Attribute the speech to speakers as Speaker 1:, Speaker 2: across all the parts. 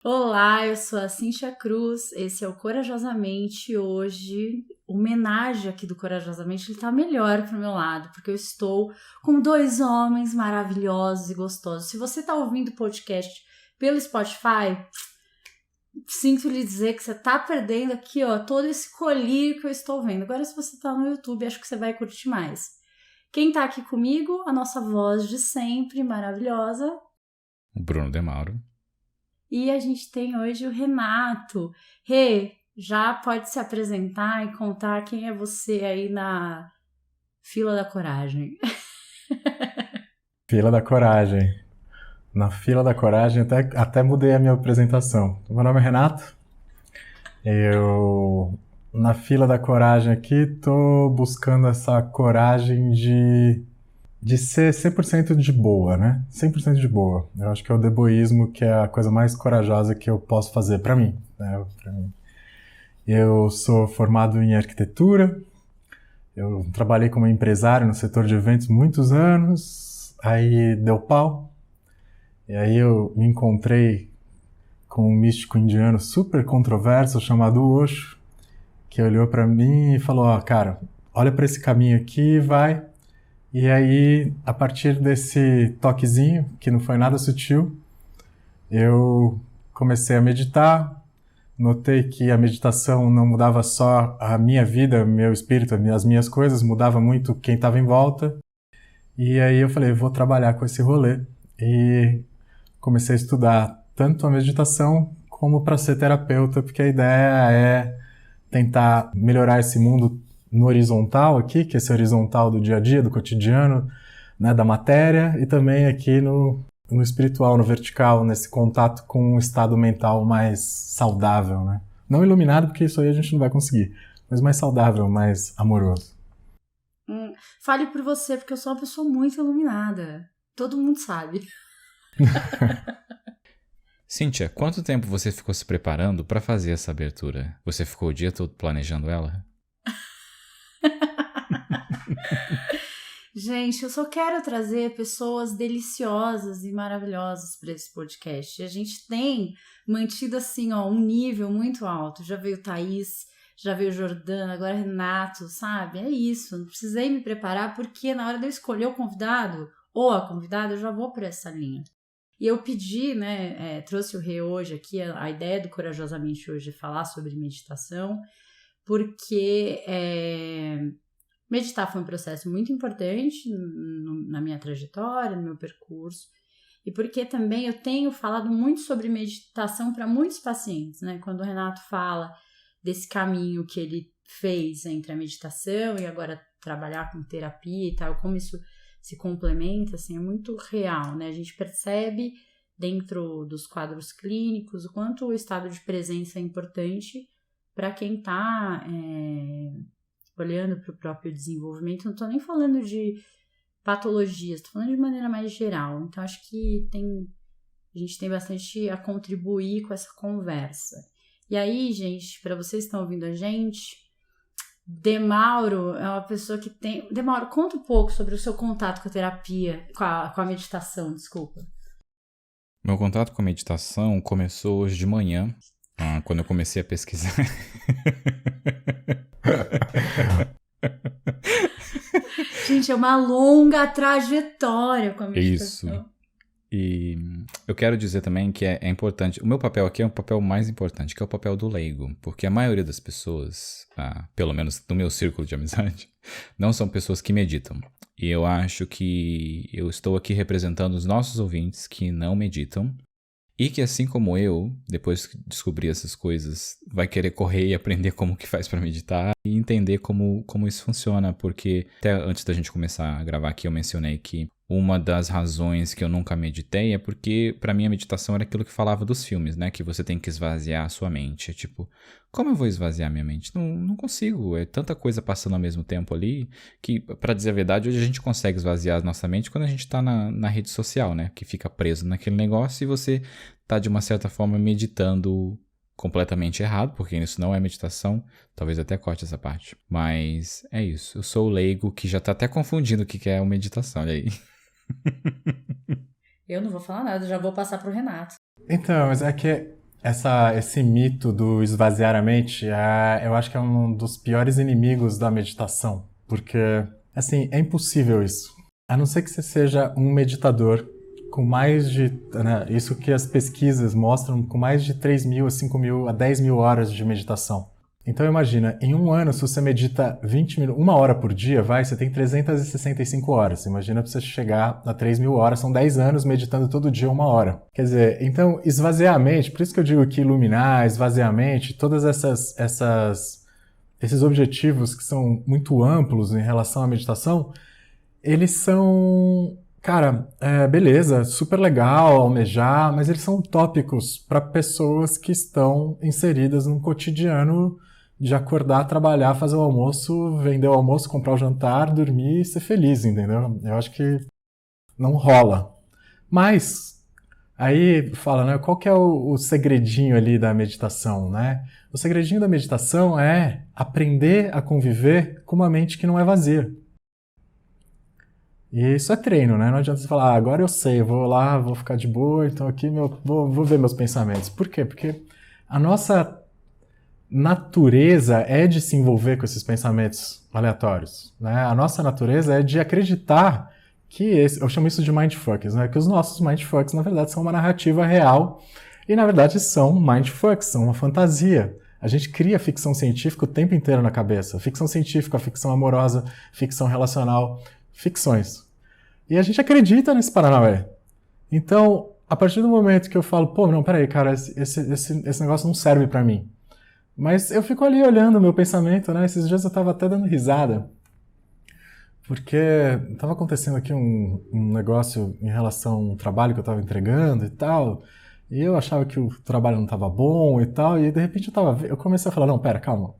Speaker 1: Olá, eu sou a Cíntia Cruz, esse é o Corajosamente. Hoje, homenagem aqui do Corajosamente, ele tá melhor pro meu lado, porque eu estou com dois homens maravilhosos e gostosos. Se você tá ouvindo o podcast pelo Spotify, sinto lhe dizer que você tá perdendo aqui, ó, todo esse colírio que eu estou vendo. Agora, se você tá no YouTube, acho que você vai curtir mais. Quem tá aqui comigo? A nossa voz de sempre, maravilhosa.
Speaker 2: O Bruno De Mauro.
Speaker 1: E a gente tem hoje o Renato. Rê, já pode se apresentar e contar quem é você aí na fila da coragem.
Speaker 3: Fila da Coragem. Na fila da coragem, até mudei a minha apresentação. Meu nome é Renato. Na fila da coragem aqui, tô buscando essa coragem de ser 100% de boa, né? 100% de boa. Eu acho que é o deboísmo que é a coisa mais corajosa que eu posso fazer pra mim, né? Pra mim. Eu sou formado em arquitetura. Eu trabalhei como empresário no setor de eventos muitos anos. Aí deu pau. E aí eu me encontrei com um místico indiano super controverso chamado Osho, que olhou pra mim e falou, ó, cara, olha pra esse caminho aqui e vai. E aí, a partir desse toquezinho, que não foi nada sutil, eu comecei a meditar, notei que a meditação não mudava só a minha vida, meu espírito, as minhas coisas, mudava muito quem estava em volta. E aí eu falei, vou trabalhar com esse rolê. E comecei a estudar tanto a meditação como para ser terapeuta, porque a ideia é tentar melhorar esse mundo no horizontal aqui, que é esse horizontal do dia a dia, do cotidiano, né, da matéria, e também aqui no espiritual, no vertical, nesse contato com um estado mental mais saudável, né? Não iluminado, porque isso aí a gente não vai conseguir, mas mais saudável, mais amoroso.
Speaker 1: Fale por você, porque eu sou uma pessoa muito iluminada. Todo mundo sabe.
Speaker 2: Cíntia, quanto tempo você ficou se preparando para fazer essa abertura? Você ficou o dia todo planejando ela?
Speaker 1: Gente, eu só quero trazer pessoas deliciosas e maravilhosas para esse podcast. E a gente tem mantido assim, ó, um nível muito alto. Já veio Thaís, já veio Jordana, agora Renato, sabe? É isso. Não precisei me preparar porque na hora de eu escolher o convidado ou a convidada, eu já vou por essa linha. E eu pedi, né, trouxe o Rê hoje aqui, a ideia do Corajosamente hoje é falar sobre meditação, porque meditar foi um processo muito importante na minha trajetória, no meu percurso, e porque também eu tenho falado muito sobre meditação para muitos pacientes, né? Quando o Renato fala desse caminho que ele fez entre a meditação e agora trabalhar com terapia e tal, como isso se complementa, assim, é muito real, né? A gente percebe dentro dos quadros clínicos o quanto o estado de presença é importante para quem está olhando para o próprio desenvolvimento. Não estou nem falando de patologias, estou falando de maneira mais geral. Então, acho que a gente tem bastante a contribuir com essa conversa. E aí, gente, para vocês que estão ouvindo a gente, De Mauro é uma pessoa que tem... De Mauro, conta um pouco sobre o seu contato com a terapia, com a meditação, desculpa.
Speaker 2: Meu contato com a meditação começou hoje de manhã, quando eu comecei a pesquisar.
Speaker 1: Gente, é uma longa trajetória com a
Speaker 2: Isso.
Speaker 1: meditação.
Speaker 2: E eu quero dizer também que é importante, o meu papel aqui é um papel mais importante, que é o papel do leigo, porque a maioria das pessoas, pelo menos no meu círculo de amizade, não são pessoas que meditam. E eu acho que eu estou aqui representando os nossos ouvintes que não meditam, e que assim como eu, depois que descobrir essas coisas, vai querer correr e aprender como que faz para meditar e entender como isso funciona, porque até antes da gente começar a gravar aqui eu mencionei que uma das razões que eu nunca meditei é porque pra mim a meditação era aquilo que falava dos filmes, né, que você tem que esvaziar a sua mente, tipo, como eu vou esvaziar minha mente? Não consigo, é tanta coisa passando ao mesmo tempo ali, que pra dizer a verdade, hoje a gente consegue esvaziar a nossa mente quando a gente tá na rede social, né, que fica preso naquele negócio e você tá de uma certa forma meditando completamente errado, porque isso não é meditação, talvez até corte essa parte, mas é isso, eu sou o leigo que já tá até confundindo o que é uma meditação, olha aí.
Speaker 1: Eu não vou falar nada, já vou passar pro Renato.
Speaker 3: Então, mas é que Esse mito do esvaziar a mente, eu acho que é um dos piores inimigos da meditação. Porque, assim, é impossível isso. A não ser que você seja um meditador com mais de, né, isso que as pesquisas mostram, com mais de 3.000 a 5.000 a 10.000 horas de meditação. Então imagina, em um ano, se você medita 20 minutos, 1 hora por dia, você tem 365 horas. Imagina para você chegar a 3.000 horas, são 10 anos meditando todo dia 1 hora. Quer dizer, então esvaziar a mente, por isso que eu digo que iluminar, esvaziar a mente, todas esses objetivos que são muito amplos em relação à meditação, eles são, cara, beleza, super legal almejar, mas eles são utópicos para pessoas que estão inseridas num cotidiano de acordar, trabalhar, fazer o almoço, vender o almoço, comprar o jantar, dormir e ser feliz, entendeu? Eu acho que não rola. Mas, aí fala, né, qual que é o segredinho ali da meditação, né? O segredinho da meditação é aprender a conviver com uma mente que não é vazia. E isso é treino, né? Não adianta você falar, agora eu sei, eu vou lá, vou ficar de boa, então aqui vou ver meus pensamentos. Por quê? Porque a nossa natureza é de se envolver com esses pensamentos aleatórios, né? A nossa natureza é de acreditar que eu chamo isso de mindfucks, né? Que os nossos mindfucks, na verdade, são uma narrativa real e, na verdade, são mindfucks, são uma fantasia. A gente cria ficção científica o tempo inteiro na cabeça. Ficção científica, ficção amorosa, ficção relacional, ficções. E a gente acredita nesse Paranauê. Então, a partir do momento que eu falo, pô, não, peraí, cara, esse negócio não serve pra mim. Mas eu fico ali olhando o meu pensamento, né? Esses dias eu tava até dando risada. Porque estava acontecendo aqui um negócio em relação ao trabalho que eu estava entregando e tal, e eu achava que o trabalho não estava bom e tal, e de repente eu comecei a falar, não, pera, calma,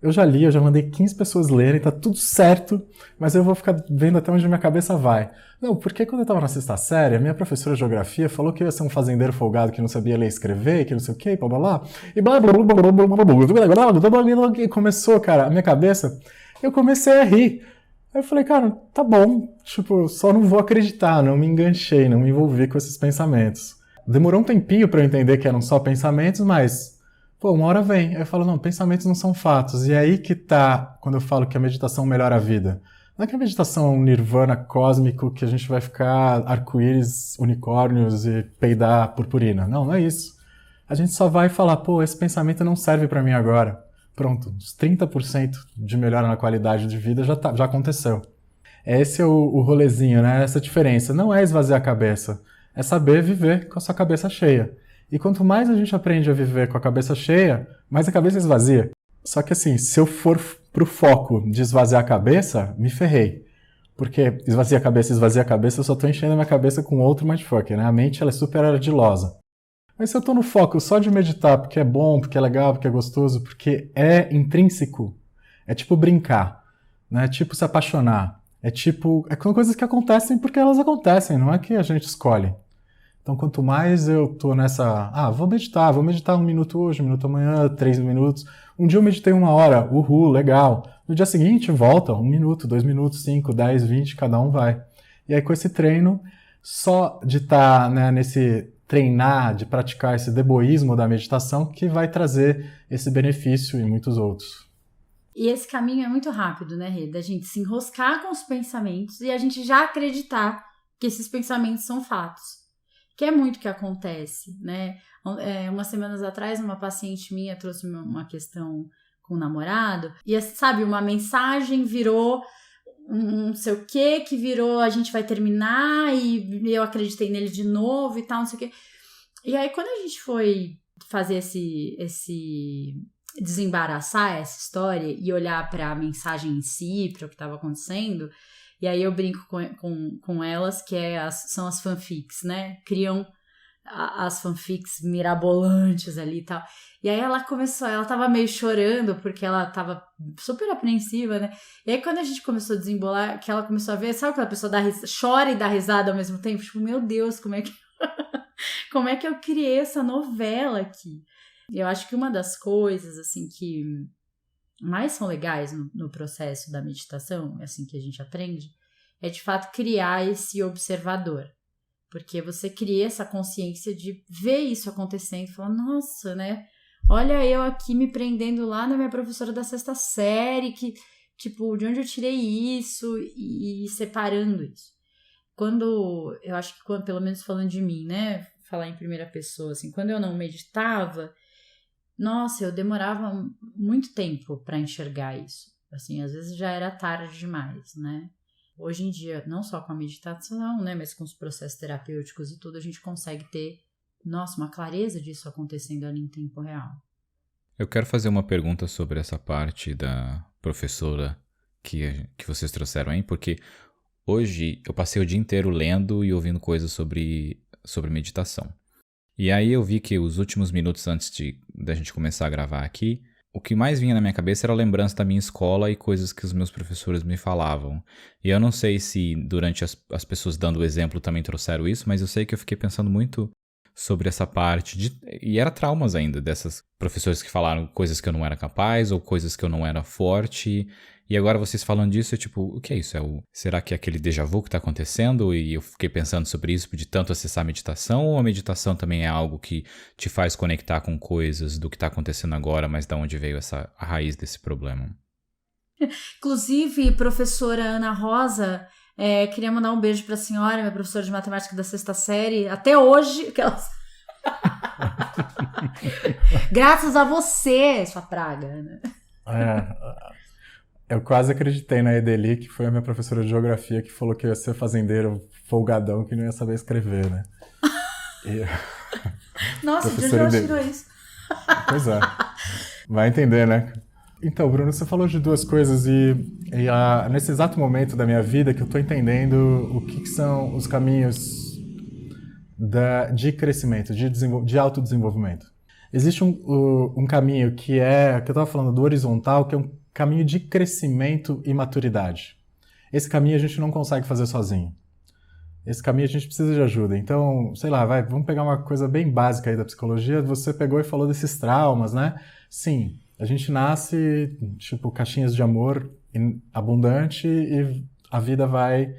Speaker 3: eu já li, eu já mandei 15 pessoas lerem, tá tudo certo, mas eu vou ficar vendo até onde minha cabeça vai. Não, porque quando eu estava na sexta série, a minha professora de geografia falou que eu ia ser um fazendeiro folgado que não sabia ler e escrever, que não sei o que, blá blá blá, e blá blá blá blá blá blá blá, e começou, cara, a minha cabeça, eu comecei a rir. Aí eu falei, cara, tá bom, tipo, só não vou acreditar, não me enganchei, não me envolvi com esses pensamentos. Demorou um tempinho pra eu entender que eram só pensamentos, mas, pô, uma hora vem. Aí eu falo, não, pensamentos não são fatos. E é aí que tá, quando eu falo que a meditação melhora a vida. Não é que a meditação é um nirvana cósmico que a gente vai ficar arco-íris, unicórnios e peidar purpurina. Não, não é isso. A gente só vai falar, pô, esse pensamento não serve pra mim agora. Pronto, uns 30% de melhora na qualidade de vida já aconteceu. Esse é o rolezinho, né? Essa diferença. Não é esvaziar a cabeça, é saber viver com a sua cabeça cheia. E quanto mais a gente aprende a viver com a cabeça cheia, mais a cabeça esvazia. Só que assim, se eu for pro foco de esvaziar a cabeça, me ferrei. Porque esvazia a cabeça, eu só tô enchendo a minha cabeça com outro mindfuck, né? A mente, ela é super ardilosa. Mas se eu tô no foco só de meditar porque é bom, porque é legal, porque é gostoso, porque é intrínseco, é tipo brincar, né? É tipo se apaixonar, com coisas que acontecem porque elas acontecem, não é que a gente escolhe. Então quanto mais eu tô nessa, vou meditar 1 minuto hoje, 1 minuto amanhã, 3 minutos. Um dia eu meditei 1 hora, uhul, legal. No dia seguinte volta, 1 minuto, 2 minutos, 5, 10, 20, cada um vai. E aí com esse treino, só de estar, né, de praticar esse deboísmo da meditação que vai trazer esse benefício e muitos outros.
Speaker 1: E esse caminho é muito rápido, né, Rê? Da gente se enroscar com os pensamentos e a gente já acreditar que esses pensamentos são fatos. Que é muito o que acontece, né? Umas semanas atrás, uma paciente minha trouxe uma questão com o namorado e, sabe, uma mensagem virou um não sei o que virou a gente vai terminar e eu acreditei nele de novo e tal, não sei o que. E aí, quando a gente foi fazer esse desembaraçar essa história e olhar para a mensagem em si, para o que estava acontecendo, e aí eu brinco com elas, que são as fanfics, né? Criam as fanfics mirabolantes ali e tal. E aí ela tava meio chorando, porque ela tava super apreensiva, né? E aí quando a gente começou a desembolar, que ela começou a ver, sabe aquela pessoa chora e dá risada ao mesmo tempo? Tipo, meu Deus, como é que eu criei essa novela aqui? E eu acho que uma das coisas, assim, que mais são legais no processo da meditação, assim, que a gente aprende, é de fato criar esse observador. Porque você cria essa consciência de ver isso acontecendo e falar, nossa, né? Olha eu aqui me prendendo lá na minha professora da 6ª série, que, tipo, de onde eu tirei isso e separando isso. Eu acho que pelo menos falando de mim, né? Falar em primeira pessoa, assim, quando eu não meditava, nossa, eu demorava muito tempo para enxergar isso. Assim, às vezes já era tarde demais, né? Hoje em dia, não só com a meditação, né, mas com os processos terapêuticos e tudo, a gente consegue ter, nossa, uma clareza disso acontecendo ali em tempo real.
Speaker 2: Eu quero fazer uma pergunta sobre essa parte da professora que vocês trouxeram aí, porque hoje eu passei o dia inteiro lendo e ouvindo coisas sobre meditação. E aí eu vi que os últimos minutos antes da gente começar a gravar aqui, o que mais vinha na minha cabeça era a lembrança da minha escola e coisas que os meus professores me falavam. E eu não sei se durante as pessoas dando o exemplo também trouxeram isso, mas eu sei que eu fiquei pensando muito sobre essa parte e era traumas ainda dessas professores que falaram coisas que eu não era capaz ou coisas que eu não era forte. E agora vocês falando disso, tipo, o que é isso? Será que é aquele déjà vu que está acontecendo? E eu fiquei pensando sobre isso de tanto acessar a meditação, ou a meditação também é algo que te faz conectar com coisas do que está acontecendo agora, mas de onde veio a raiz desse problema?
Speaker 1: Inclusive, professora Ana Rosa, queria mandar um beijo para a senhora, minha professora de matemática da 6ª série, até hoje, graças a você, sua praga, né?
Speaker 3: Eu quase acreditei na Edeli, que foi a minha professora de geografia, que falou que eu ia ser fazendeiro folgadão, que não ia saber escrever, né?
Speaker 1: Nossa, de onde ela tirou isso?
Speaker 3: Pois é. Vai entender, né? Então, Bruno, você falou de duas coisas nesse exato momento da minha vida que eu tô entendendo o que são os caminhos de crescimento, de autodesenvolvimento. Existe um caminho que eu tava falando do horizontal, que é um caminho de crescimento e maturidade. Esse caminho a gente não consegue fazer sozinho. Esse caminho a gente precisa de ajuda. Então, sei lá, vamos pegar uma coisa bem básica aí da psicologia. Você pegou e falou desses traumas, né? Sim, a gente nasce, tipo, caixinhas de amor abundante e a vida vai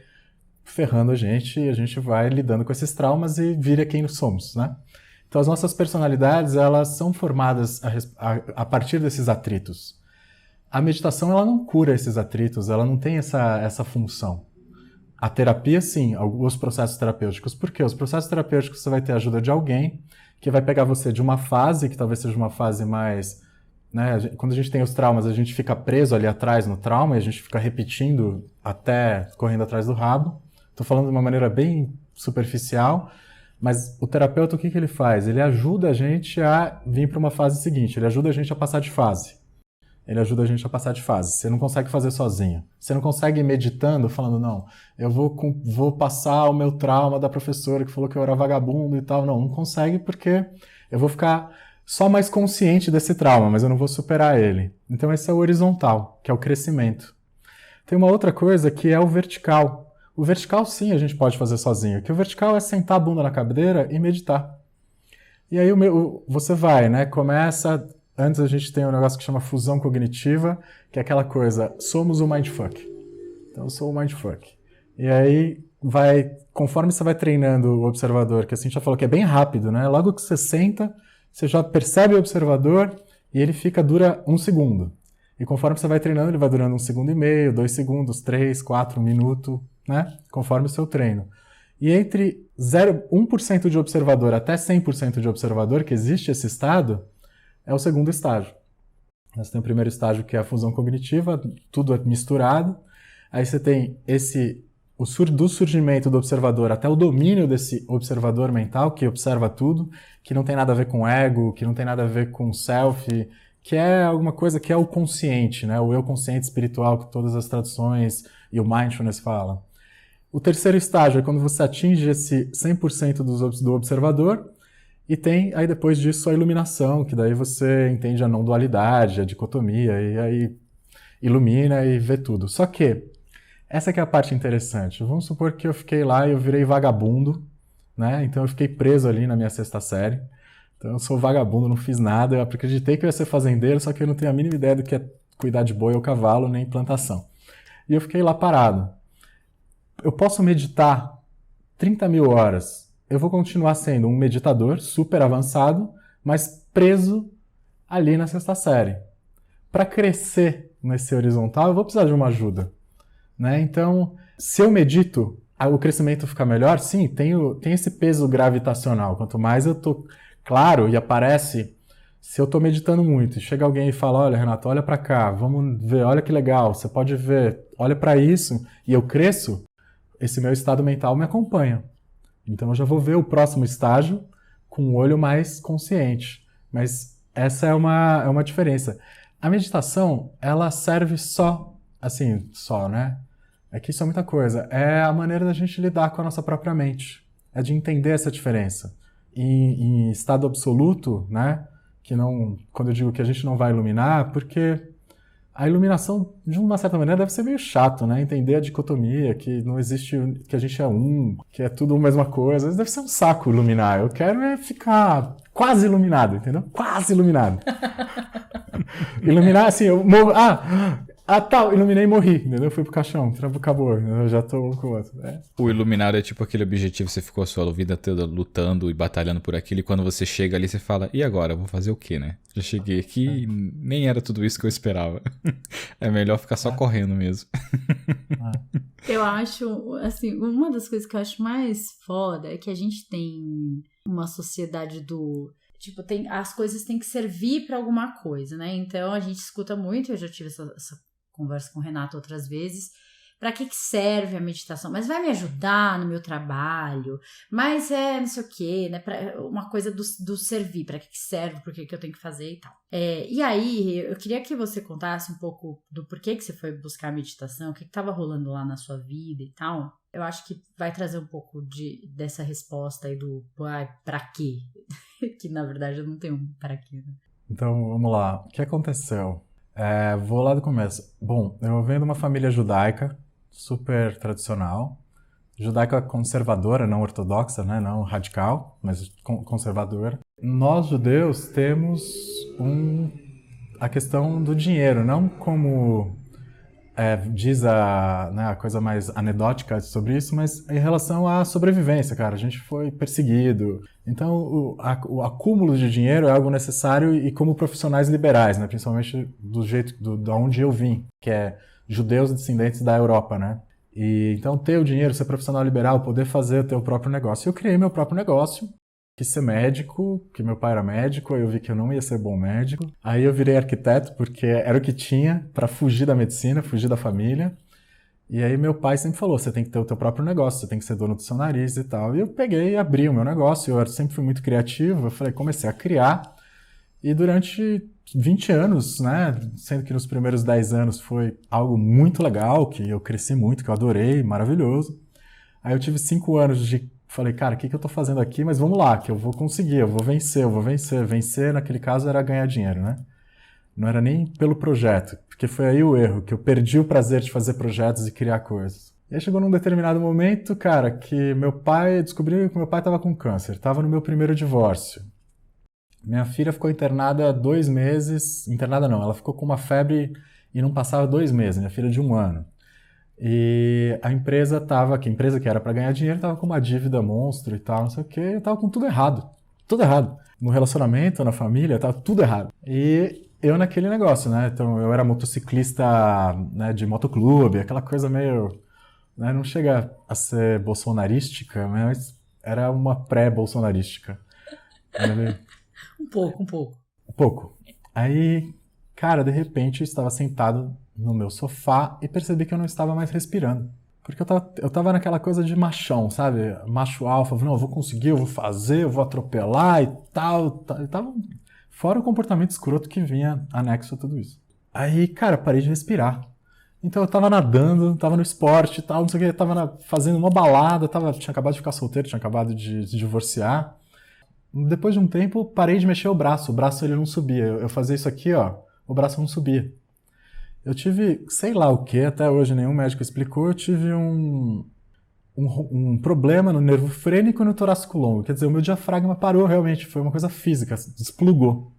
Speaker 3: ferrando a gente vai lidando com esses traumas e vira quem somos, né? Então, as nossas personalidades, elas são formadas a partir desses atritos. A meditação, ela não cura esses atritos, ela não tem essa função. A terapia, sim, os processos terapêuticos. Por quê? Os processos terapêuticos você vai ter a ajuda de alguém que vai pegar você de uma fase, que talvez seja uma fase mais... né? Quando a gente tem os traumas, a gente fica preso ali atrás no trauma e a gente fica repetindo até correndo atrás do rabo. Estou falando de uma maneira bem superficial, mas o terapeuta, o que ele faz? Ele ajuda a gente a vir para uma fase seguinte, ele ajuda a gente a passar de fase. Ele ajuda a gente a passar de fase. Você não consegue fazer sozinho. Você não consegue ir meditando, falando, não, eu vou passar o meu trauma da professora que falou que eu era vagabundo e tal. Não consegue porque eu vou ficar só mais consciente desse trauma, mas eu não vou superar ele. Então esse é o horizontal, que é o crescimento. Tem uma outra coisa que é o vertical. O vertical, sim, a gente pode fazer sozinho. Que o vertical é sentar a bunda na cadeira e meditar. E aí você vai, né? Começa... Antes a gente tem um negócio que chama fusão cognitiva, que é aquela coisa, somos o mindfuck. Então eu sou o mindfuck. E aí conforme você vai treinando o observador, que assim já falou que é bem rápido, né? Logo que você senta, você já percebe o observador e ele dura 1 segundo. E conforme você vai treinando, ele vai durando 1,5 segundos, 2 segundos, 3, 4, 1 minuto, né? Conforme o seu treino. E entre 1% de observador até 100% de observador, que existe esse estado, é o segundo estágio. Você tem o primeiro estágio, que é a fusão cognitiva, tudo é misturado. Aí você tem do surgimento do observador até o domínio desse observador mental, que observa tudo, que não tem nada a ver com ego, que não tem nada a ver com self, que é alguma coisa que é o consciente, né? O eu consciente espiritual, que todas as traduções e o mindfulness falam. O terceiro estágio é quando você atinge esse 100% do observador, e tem aí depois disso a iluminação, que daí você entende a não dualidade, a dicotomia, e aí ilumina e vê tudo. Só que essa que é a parte interessante. Vamos supor que eu fiquei lá e eu virei vagabundo, né? Então eu fiquei preso ali na minha 6ª série. Então eu sou vagabundo, não fiz nada, eu acreditei que eu ia ser fazendeiro, só que eu não tenho a mínima ideia do que é cuidar de boi ou cavalo, nem plantação. E eu fiquei lá parado. Eu posso meditar 30.000 horas, eu vou continuar sendo um meditador super avançado, mas preso ali na sexta série. Para crescer nesse horizontal, eu vou precisar de uma ajuda, né? Então, se eu medito, o crescimento fica melhor? Sim, tem esse peso gravitacional. Quanto mais eu tô claro e aparece, se eu tô meditando muito e chega alguém e fala, olha, Renato, olha para cá, vamos ver, olha que legal, você pode ver, olha para isso, e eu cresço, esse meu estado mental me acompanha. Então eu já vou ver o próximo estágio com um olho mais consciente. Mas essa é uma diferença. A meditação, ela serve né? É que isso é muita coisa. É a maneira da gente lidar com a nossa própria mente. É de entender essa diferença. Em estado absoluto, né? Quando eu digo que a gente não vai iluminar, porque a iluminação, de uma certa maneira, deve ser meio chato, né? Entender a dicotomia, que não existe, que a gente é que é tudo a mesma coisa. Deve ser um saco iluminar. Eu quero ficar quase iluminado, entendeu? Quase iluminado. Iluminar, assim, eu morro. Iluminei e morri, entendeu? Fui pro caixão, acabou, eu já tô com o outro.
Speaker 2: O iluminado é tipo aquele objetivo, você ficou a sua vida toda lutando e batalhando por aquilo, e quando você chega ali, você fala, e agora? Eu vou fazer o quê, né? Já cheguei aqui e nem era tudo isso que eu esperava. É melhor ficar só correndo mesmo.
Speaker 1: Eu acho, assim, uma das coisas que eu acho mais foda é que a gente tem uma sociedade tipo, as coisas têm que servir pra alguma coisa, né? Então a gente escuta muito, eu já tive essa conversa com o Renato outras vezes, pra que serve a meditação? Mas vai me ajudar no meu trabalho? Mas não sei o quê, né? Uma coisa do servir, pra que serve, por que eu tenho que fazer e tal. E aí, eu queria que você contasse um pouco do porquê que você foi buscar a meditação, o que estava rolando lá na sua vida e tal. Eu acho que vai trazer um pouco dessa resposta aí pra quê? Que na verdade eu não tenho um pra quê, né?
Speaker 3: Então, vamos lá. O que aconteceu? Vou lá do começo. Bom, eu venho de uma família judaica, super tradicional. Judaica conservadora, não ortodoxa, né? Não radical, mas conservadora. Nós, judeus, temos a questão do dinheiro, não como diz a coisa mais anedótica sobre isso, mas em relação à sobrevivência, cara. A gente foi perseguido. Então, o acúmulo de dinheiro é algo necessário e como profissionais liberais, né? Principalmente do jeito da onde eu vim, que é judeus descendentes da Europa, né? E então ter o dinheiro, ser profissional liberal, poder fazer o teu próprio negócio. Eu criei meu próprio negócio, quis ser médico, porque meu pai era médico, aí eu vi que eu não ia ser bom médico. Aí eu virei arquiteto, porque era o que tinha para fugir da medicina, fugir da família. E aí meu pai sempre falou, você tem que ter o teu próprio negócio, você tem que ser dono do seu nariz e tal. E eu peguei e abri o meu negócio, eu sempre fui muito criativo, comecei a criar. E durante 20 anos, né, sendo que nos primeiros 10 anos foi algo muito legal, que eu cresci muito, que eu adorei, maravilhoso. Aí eu tive 5 anos falei, cara, o que eu tô fazendo aqui? Mas vamos lá, que eu vou conseguir, eu vou vencer. Vencer, naquele caso, era ganhar dinheiro, né? Não era nem pelo projeto, porque foi aí o erro, que eu perdi o prazer de fazer projetos e criar coisas. E aí chegou num determinado momento, cara, que descobri que meu pai estava com câncer, estava no meu primeiro divórcio. Minha filha ficou internada 2 meses, internada não, ela ficou com uma febre e não passava 2 meses, minha filha de 1 ano. E a empresa a empresa que era para ganhar dinheiro estava com uma dívida monstro e tal, não sei o que, eu estava com tudo errado. No relacionamento, na família, estava tudo errado. E eu naquele negócio, né? Então eu era motociclista, né, de motoclube, aquela coisa meio, né, não chega a ser bolsonarística, mas era uma pré-bolsonarística.
Speaker 1: Um pouco.
Speaker 3: Um pouco. Aí, cara, de repente eu estava sentado no meu sofá e percebi que eu não estava mais respirando. Porque eu tava naquela coisa de machão, sabe? Macho alfa, não, eu vou conseguir, eu vou fazer, eu vou atropelar e tal. Eu tava fora o comportamento escroto que vinha anexo a tudo isso. Aí, cara, parei de respirar. Então eu tava nadando, tava no esporte e tal, não sei o que, tava fazendo uma balada, tinha acabado de ficar solteiro, tinha acabado de se divorciar. Depois de um tempo, parei de mexer o braço ele não subia. Eu fazia isso aqui, ó, o braço não subia. Eu tive, sei lá o que, até hoje nenhum médico explicou, eu tive um problema no nervo frênico e no torácico longo. Quer dizer, o meu diafragma parou realmente, foi uma coisa física, desplugou.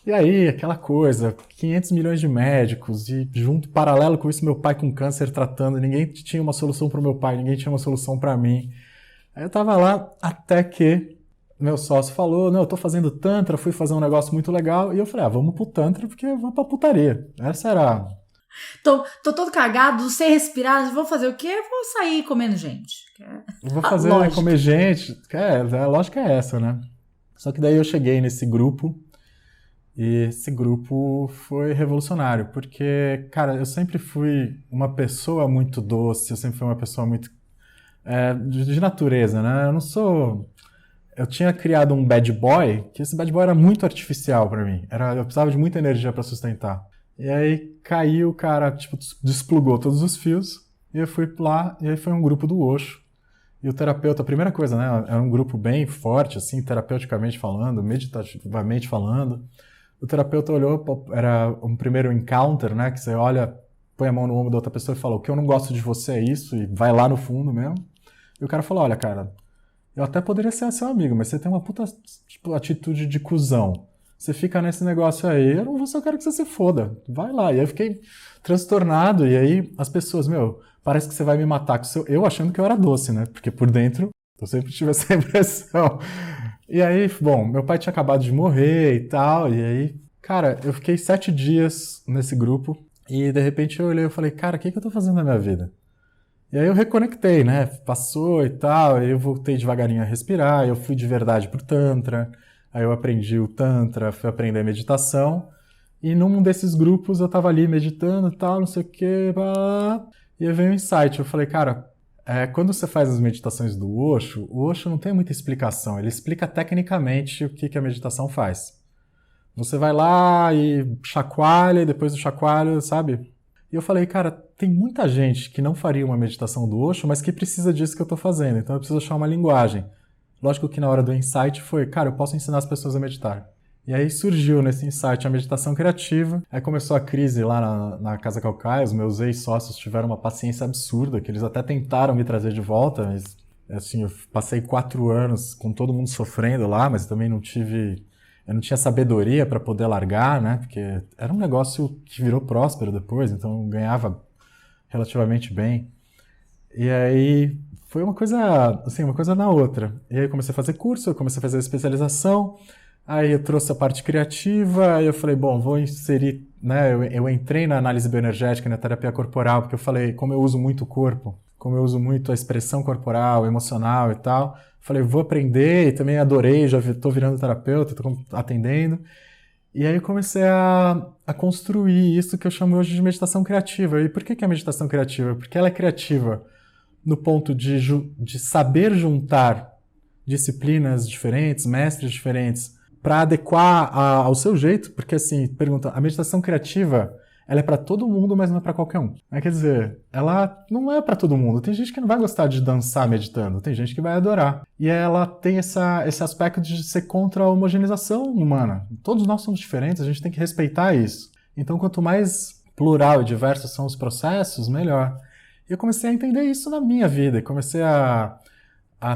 Speaker 3: E aí, aquela coisa, 500 milhões de médicos, e junto, paralelo com isso, meu pai com câncer tratando, ninguém tinha uma solução para o meu pai, ninguém tinha uma solução para mim. Aí eu tava lá até que meu sócio falou, não, eu tô fazendo Tantra, fui fazer um negócio muito legal, e eu falei, vamos pro Tantra porque eu vou pra putaria. Essa era...
Speaker 1: Tô todo cagado, sem respirar, vou fazer o quê? Vou sair comendo gente.
Speaker 3: Vou fazer comer gente, a lógica é essa, né? Só que daí eu cheguei nesse grupo, e esse grupo foi revolucionário, porque, cara, eu sempre fui uma pessoa muito doce, eu sempre fui uma pessoa muito de natureza, né? Eu não sou... Eu tinha criado um bad boy, que esse bad boy era muito artificial pra mim. Eu precisava de muita energia pra sustentar. E aí caiu, o cara, tipo, desplugou todos os fios, e eu fui lá, e aí foi um grupo do Osho. E o terapeuta, a primeira coisa, né? Era um grupo bem forte, assim, terapeuticamente falando, meditativamente falando. O terapeuta olhou, era um primeiro encounter, né? Que você olha, põe a mão no ombro da outra pessoa e fala, o que eu não gosto de você é isso, e vai lá no fundo mesmo. E o cara falou, olha, cara, eu até poderia ser seu amigo, mas você tem uma puta, tipo, atitude de cuzão. Você fica nesse negócio aí, eu não só quero que você se foda. Vai lá. E aí eu fiquei transtornado, e aí as pessoas, parece que você vai me matar com seu... Eu achando que eu era doce, né? Porque por dentro eu sempre tive essa impressão. E aí, bom, meu pai tinha acabado de morrer e tal, e aí, cara, eu fiquei 7 dias nesse grupo, e de repente eu olhei e falei, cara, o que eu tô fazendo na minha vida? E aí eu reconectei, né? Passou e tal, aí eu voltei devagarinho a respirar, eu fui de verdade pro Tantra, aí eu aprendi o Tantra, fui aprender meditação, e num desses grupos eu tava ali meditando e tal, não sei o quê, e aí veio um insight, eu falei, cara, quando você faz as meditações do Osho, o Osho não tem muita explicação, ele explica tecnicamente o que a meditação faz. Você vai lá e chacoalha, e depois do chacoalho, sabe? E eu falei, cara, tem muita gente que não faria uma meditação do Osho, mas que precisa disso que eu tô fazendo, então eu preciso achar uma linguagem. Lógico que na hora do insight foi, cara, eu posso ensinar as pessoas a meditar. E aí surgiu nesse insight a meditação criativa, aí começou a crise lá na Casa Caucaia, os meus ex-sócios tiveram uma paciência absurda, que eles até tentaram me trazer de volta, mas assim, eu passei 4 anos com todo mundo sofrendo lá, mas também eu não tinha sabedoria para poder largar, né, porque era um negócio que virou próspero depois, então eu ganhava relativamente bem. E aí foi uma coisa, assim, uma coisa na outra. E aí eu comecei a fazer curso, eu comecei a fazer especialização, aí eu trouxe a parte criativa, aí eu falei, bom, vou inserir, né, eu entrei na análise bioenergética e na terapia corporal, porque eu falei, como eu uso muito o corpo, como eu uso muito a expressão corporal, emocional e tal, falei, vou aprender, e também adorei, já estou virando terapeuta, estou atendendo. E aí eu comecei a construir isso que eu chamo hoje de meditação criativa. E por que é meditação criativa? Porque ela é criativa no ponto de saber juntar disciplinas diferentes, mestres diferentes, para adequar ao seu jeito, porque assim, pergunta, a meditação criativa, ela é para todo mundo, mas não é para qualquer um. Quer dizer, ela não é para todo mundo. Tem gente que não vai gostar de dançar meditando, tem gente que vai adorar. E ela tem esse aspecto de ser contra a homogeneização humana. Todos nós somos diferentes, a gente tem que respeitar isso. Então, quanto mais plural e diversos são os processos, melhor. E eu comecei a entender isso na minha vida, e comecei a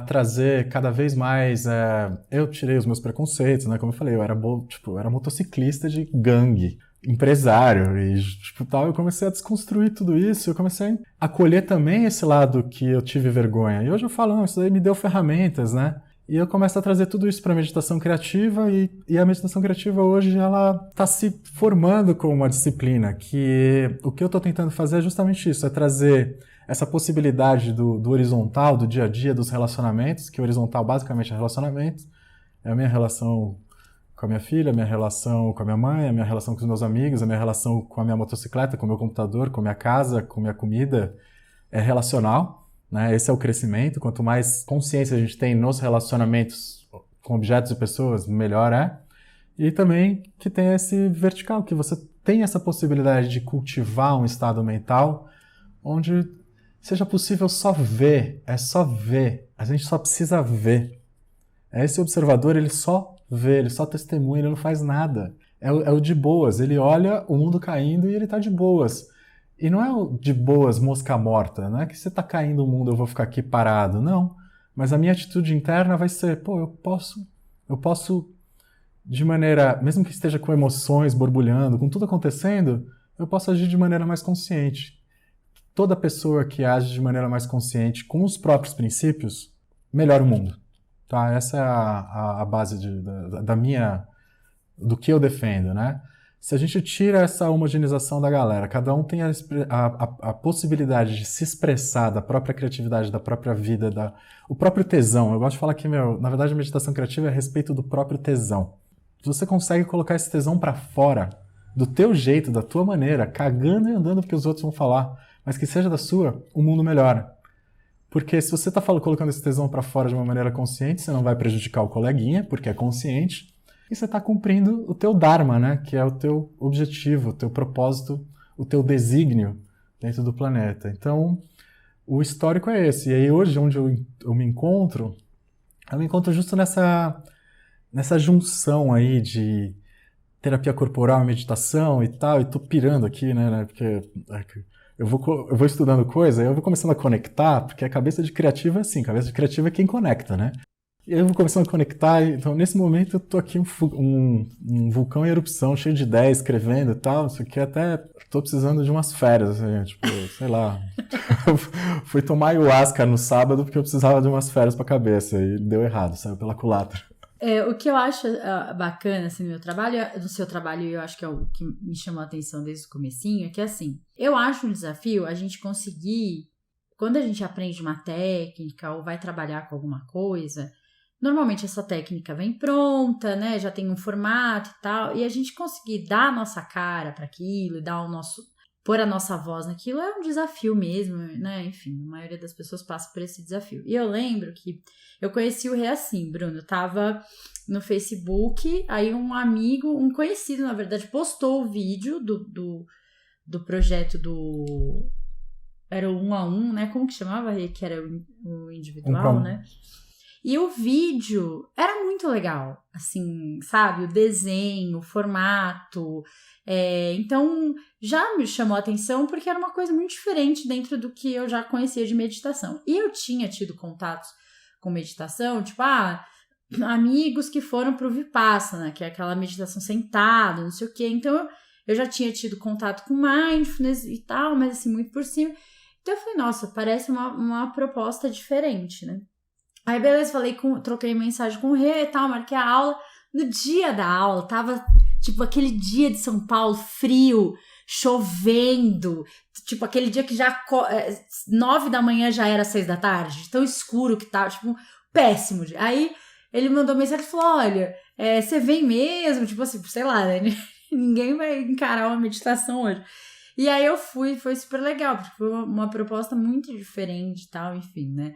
Speaker 3: trazer cada vez mais... eu tirei os meus preconceitos, né? Como eu falei, eu era motociclista de gangue, empresário e tal. Eu comecei a desconstruir tudo isso, eu comecei a acolher também esse lado que eu tive vergonha. E hoje eu falo, não, isso aí me deu ferramentas, né? E eu começo a trazer tudo isso para a meditação criativa e a meditação criativa hoje ela está se formando como uma disciplina, que o que eu estou tentando fazer é justamente isso, é trazer essa possibilidade do horizontal, do dia a dia, dos relacionamentos, que o horizontal basicamente é relacionamentos, é a minha relação com a minha filha, a minha relação com a minha mãe, a minha relação com os meus amigos, a minha relação com a minha motocicleta, com o meu computador, com a minha casa, com a minha comida, é relacional, né? Esse é o crescimento. Quanto mais consciência a gente tem nos relacionamentos com objetos e pessoas, melhor é. E também que tem esse vertical, que você tem essa possibilidade de cultivar um estado mental onde seja possível só ver, é só ver, a gente só precisa ver. Esse observador, ele só vê, ele só testemunha, ele não faz nada. É o de boas, ele olha o mundo caindo e ele tá de boas. E não é o de boas, mosca morta, não é que você tá caindo o mundo, eu vou ficar aqui parado, não. Mas a minha atitude interna vai ser, eu posso de maneira, mesmo que esteja com emoções borbulhando, com tudo acontecendo, eu posso agir de maneira mais consciente. Toda pessoa que age de maneira mais consciente com os próprios princípios, melhora o mundo. Tá? Essa é a base do que eu defendo, né? Se a gente tira essa homogeneização da galera, cada um tem a possibilidade de se expressar da própria criatividade, da própria vida, o próprio tesão. Eu gosto de falar que, na verdade, a meditação criativa é a respeito do próprio tesão. Se você consegue colocar esse tesão pra fora, do teu jeito, da tua maneira, cagando e andando porque os outros vão falar, mas que seja da sua, o mundo melhora. Porque se você tá colocando esse tesão pra fora de uma maneira consciente, você não vai prejudicar o coleguinha, porque é consciente, e você está cumprindo o teu dharma, né? Que é o teu objetivo, o teu propósito, o teu desígnio dentro do planeta. Então, o histórico é esse. E aí hoje, onde eu me encontro justo nessa junção aí de terapia corporal, meditação e tal, e tô pirando aqui, né? Porque eu vou estudando coisa, eu vou começando a conectar, porque a cabeça de criativo é assim, a cabeça de criativo é quem conecta, né? E aí eu vou começando a conectar, então nesse momento eu tô aqui um vulcão em erupção, cheio de ideias, escrevendo e tal, isso aqui até tô precisando de umas férias, assim, tipo, sei lá. Fui tomar ayahuasca no sábado porque eu precisava de umas férias pra cabeça e deu errado, saiu pela culatra.
Speaker 1: O que eu acho bacana assim, no seu trabalho, eu acho que é o que me chamou a atenção desde o comecinho, é que assim, eu acho um desafio a gente conseguir, quando a gente aprende uma técnica ou vai trabalhar com alguma coisa, normalmente essa técnica vem pronta, né? Já tem um formato e tal, e a gente conseguir dar a nossa cara para aquilo, pôr a nossa voz naquilo é um desafio mesmo, né? Enfim, a maioria das pessoas passa por esse desafio. E eu lembro que eu conheci o Rê assim, Bruno, eu tava no Facebook, aí um amigo, um conhecido, na verdade, postou o vídeo do projeto era o 1 a 1, né? Como que chamava, Rê? Que era o individual, né? E o vídeo era muito legal, assim, sabe? O desenho, o formato. Então, já me chamou a atenção porque era uma coisa muito diferente dentro do que eu já conhecia de meditação. E eu tinha tido contatos com meditação, tipo, amigos que foram pro Vipassana, que é aquela meditação sentada, não sei o quê. Então, eu já tinha tido contato com mindfulness e tal, mas assim, muito por cima. Então, eu falei, nossa, parece uma proposta diferente, né? Aí, beleza, troquei mensagem com o Rê e tal, marquei a aula. No dia da aula, tava, tipo, aquele dia de São Paulo, frio, chovendo. Tipo, aquele dia que já 9 da manhã já era 6 da tarde. Tão escuro que tava, tipo, péssimo dia. Aí, ele mandou mensagem e falou, olha, você vem mesmo? Tipo assim, sei lá, né? Ninguém vai encarar uma meditação hoje. E aí eu fui, foi super legal, porque foi uma proposta muito diferente e tal, enfim, né?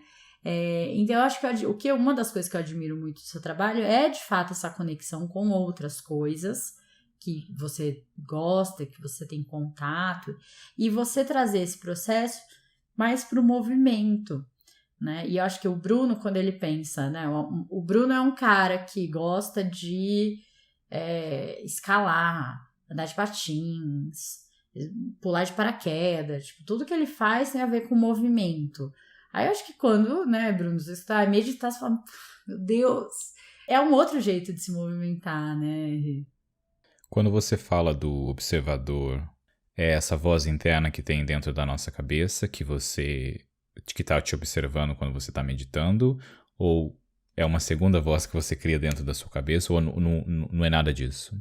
Speaker 1: Então eu acho que uma das coisas que eu admiro muito do seu trabalho é de fato essa conexão com outras coisas que você gosta, que você tem contato, e você trazer esse processo mais para o movimento, né? E eu acho que o Bruno, quando ele pensa, né? O Bruno é um cara que gosta de escalar, andar de patins, pular de paraquedas, tipo, tudo que ele faz tem a ver com movimento. Aí eu acho que quando, né, Bruno, você está a meditar, você fala, meu Deus, é um outro jeito de se movimentar, né?
Speaker 2: Quando você fala do observador, é essa voz interna que tem dentro da nossa cabeça, que está te observando quando você está meditando, ou é uma segunda voz que você cria dentro da sua cabeça, ou não é nada disso?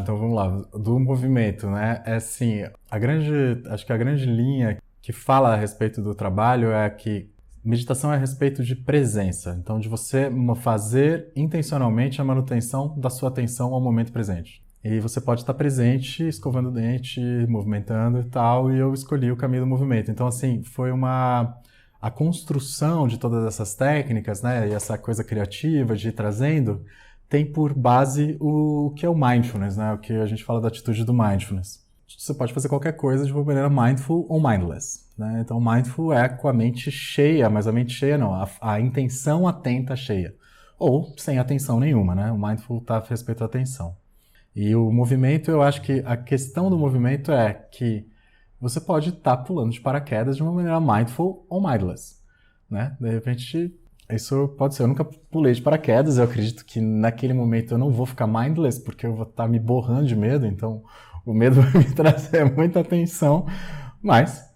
Speaker 3: Então vamos lá, do movimento, né? Assim, acho que a grande linha que fala a respeito do trabalho é que meditação é a respeito de presença. Então, de você fazer intencionalmente a manutenção da sua atenção ao momento presente. E você pode estar presente, escovando o dente, movimentando e tal, e eu escolhi o caminho do movimento. Então, assim, foi a construção de todas essas técnicas, né, e essa coisa criativa de ir trazendo, tem por base o que é o mindfulness, né, o que a gente fala da atitude do mindfulness. Você pode fazer qualquer coisa de uma maneira mindful ou mindless, né? Então, mindful é com a mente cheia, mas a mente cheia não, a intenção atenta cheia. Ou sem atenção nenhuma, né? O mindful está a respeito da atenção. E o movimento, eu acho que a questão do movimento é que você pode estar pulando de paraquedas de uma maneira mindful ou mindless, né? De repente, isso pode ser. Eu nunca pulei de paraquedas, eu acredito que naquele momento eu não vou ficar mindless, porque eu vou estar me borrando de medo, então o medo vai me trazer muita atenção, mas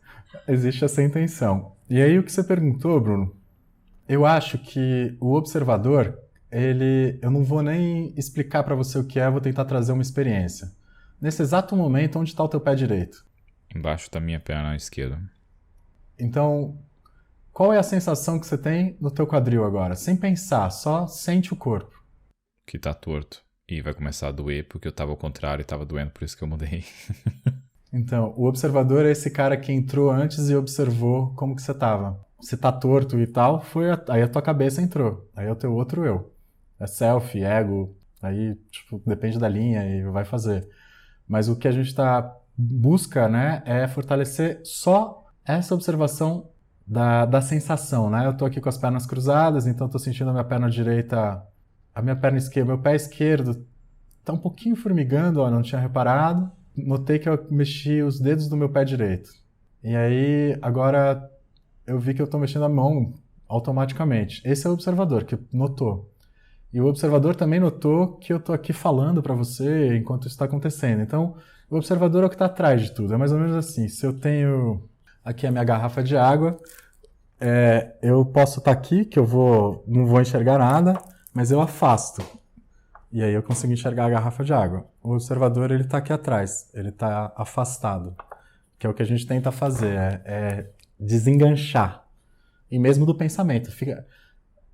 Speaker 3: existe essa intenção. E aí o que você perguntou, Bruno, Eu acho que o observador, eu não vou nem explicar para você o que é, eu vou tentar trazer uma experiência. Nesse exato momento, onde está o teu pé direito?
Speaker 2: Embaixo da minha perna esquerda.
Speaker 3: Então, qual é a sensação que você tem no teu quadril agora? Sem pensar, só sente o corpo.
Speaker 2: Que tá torto. E vai começar a doer porque eu tava ao contrário e tava doendo, por isso que eu mudei.
Speaker 3: Então, o observador é esse cara que entrou antes e observou como que você tava. Você tá torto e tal, aí a tua cabeça entrou. Aí é o teu outro eu. É self, ego, aí tipo, depende da linha e vai fazer. Mas o que a gente busca, né, é fortalecer só essa observação da sensação, né? Eu tô aqui com as pernas cruzadas, então tô sentindo a minha perna direita, a minha perna esquerda, meu pé esquerdo tá um pouquinho formigando, ó, não tinha reparado. Notei que eu mexi os dedos do meu pé direito. E aí, agora eu vi que eu tô mexendo a mão automaticamente. Esse é o observador que notou. E o observador também notou que eu tô aqui falando para você enquanto isso está acontecendo. Então, o observador é o que está atrás de tudo. É mais ou menos assim. Se eu tenho aqui a minha garrafa de água, eu posso estar aqui, que não vou enxergar nada, mas eu afasto. E aí eu consigo enxergar a garrafa de água. O observador, ele está aqui atrás. Ele está afastado. Que é o que a gente tenta fazer, é desenganchar. E mesmo do pensamento.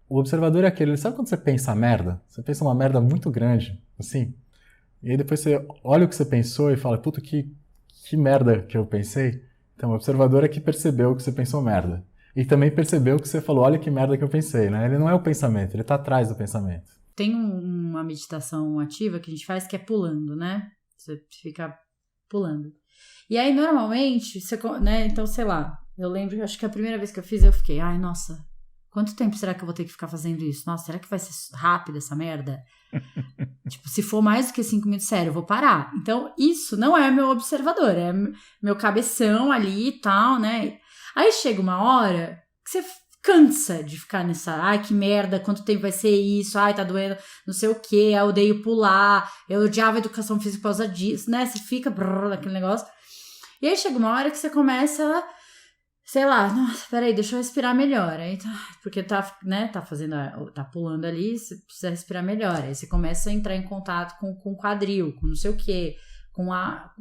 Speaker 3: O observador é aquele, sabe quando você pensa merda? Você pensa uma merda muito grande, assim, e aí depois você olha o que você pensou e fala, puta, que merda que eu pensei. Então o observador é que percebeu que você pensou merda. E também percebeu que você falou, olha que merda que eu pensei, né? Ele não é o pensamento, ele tá atrás do pensamento.
Speaker 1: Tem uma meditação ativa que a gente faz que é pulando, né? Você fica pulando. E aí, normalmente, né? Então, sei lá, eu lembro, acho que a primeira vez que eu fiz, eu fiquei, ai, nossa, quanto tempo será que eu vou ter que ficar fazendo isso? Nossa, será que vai ser rápido essa merda? Tipo, se for mais do que 5 minutos, sério, eu vou parar. Então, isso não é meu observador, é meu cabeção ali e tal, né? Aí chega uma hora que você cansa de ficar nessa, ai, que merda, quanto tempo vai ser isso? Ai, tá doendo, não sei o quê, eu odeio pular, eu odiava educação física por causa disso, né? Você fica naquele negócio. E aí chega uma hora que você começa, sei lá, nossa, peraí, deixa eu respirar melhor. Aí porque tá pulando ali, você precisa respirar melhor. Aí você começa a entrar em contato com o quadril, com não sei o quê, com a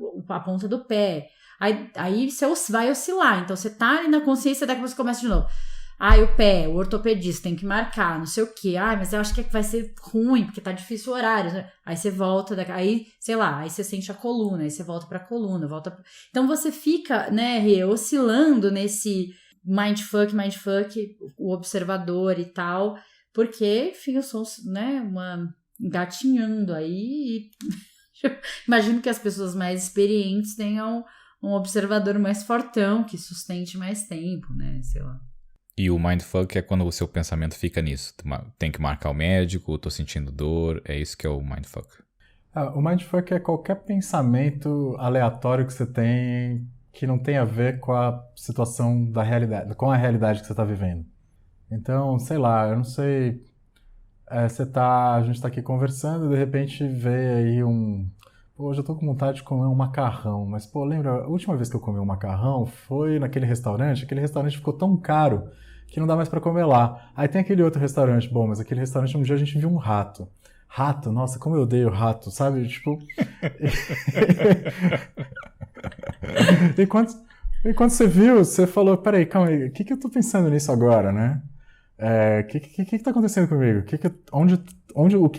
Speaker 1: ponta do pé. Aí você vai oscilar. Então você tá ali na consciência, daqui você começa de novo. Ai, o pé, o ortopedista tem que marcar, não sei o quê. Ai, mas eu acho que vai ser ruim, porque tá difícil o horário. Aí você volta, aí, sei lá, aí você sente a coluna, aí você volta pra coluna, Então você fica, né, oscilando nesse mindfuck, o observador e tal, porque, enfim, eu sou, né, engatinhando aí e imagino que as pessoas mais experientes tenham um observador mais fortão, que sustente mais tempo, né, sei lá.
Speaker 2: E o mindfuck é quando o seu pensamento fica nisso. Tem que marcar o médico, tô sentindo dor, é isso que é o mindfuck.
Speaker 3: O mindfuck é qualquer pensamento aleatório que você tem que não tem a ver com a situação da realidade, com a realidade que você está vivendo. Então, sei lá, eu não sei, a gente está aqui conversando e de repente vê aí pô, hoje eu tô com vontade de comer um macarrão, mas pô, lembra, a última vez que eu comi um macarrão foi naquele restaurante, aquele restaurante ficou tão caro que não dá mais pra comer lá. Aí tem aquele outro restaurante, bom, mas aquele restaurante um dia a gente viu um rato. Rato, nossa, como eu odeio rato, sabe? Tipo... e quando você viu, você falou, peraí, calma aí, o que eu tô pensando nisso agora, né? Que tá acontecendo comigo?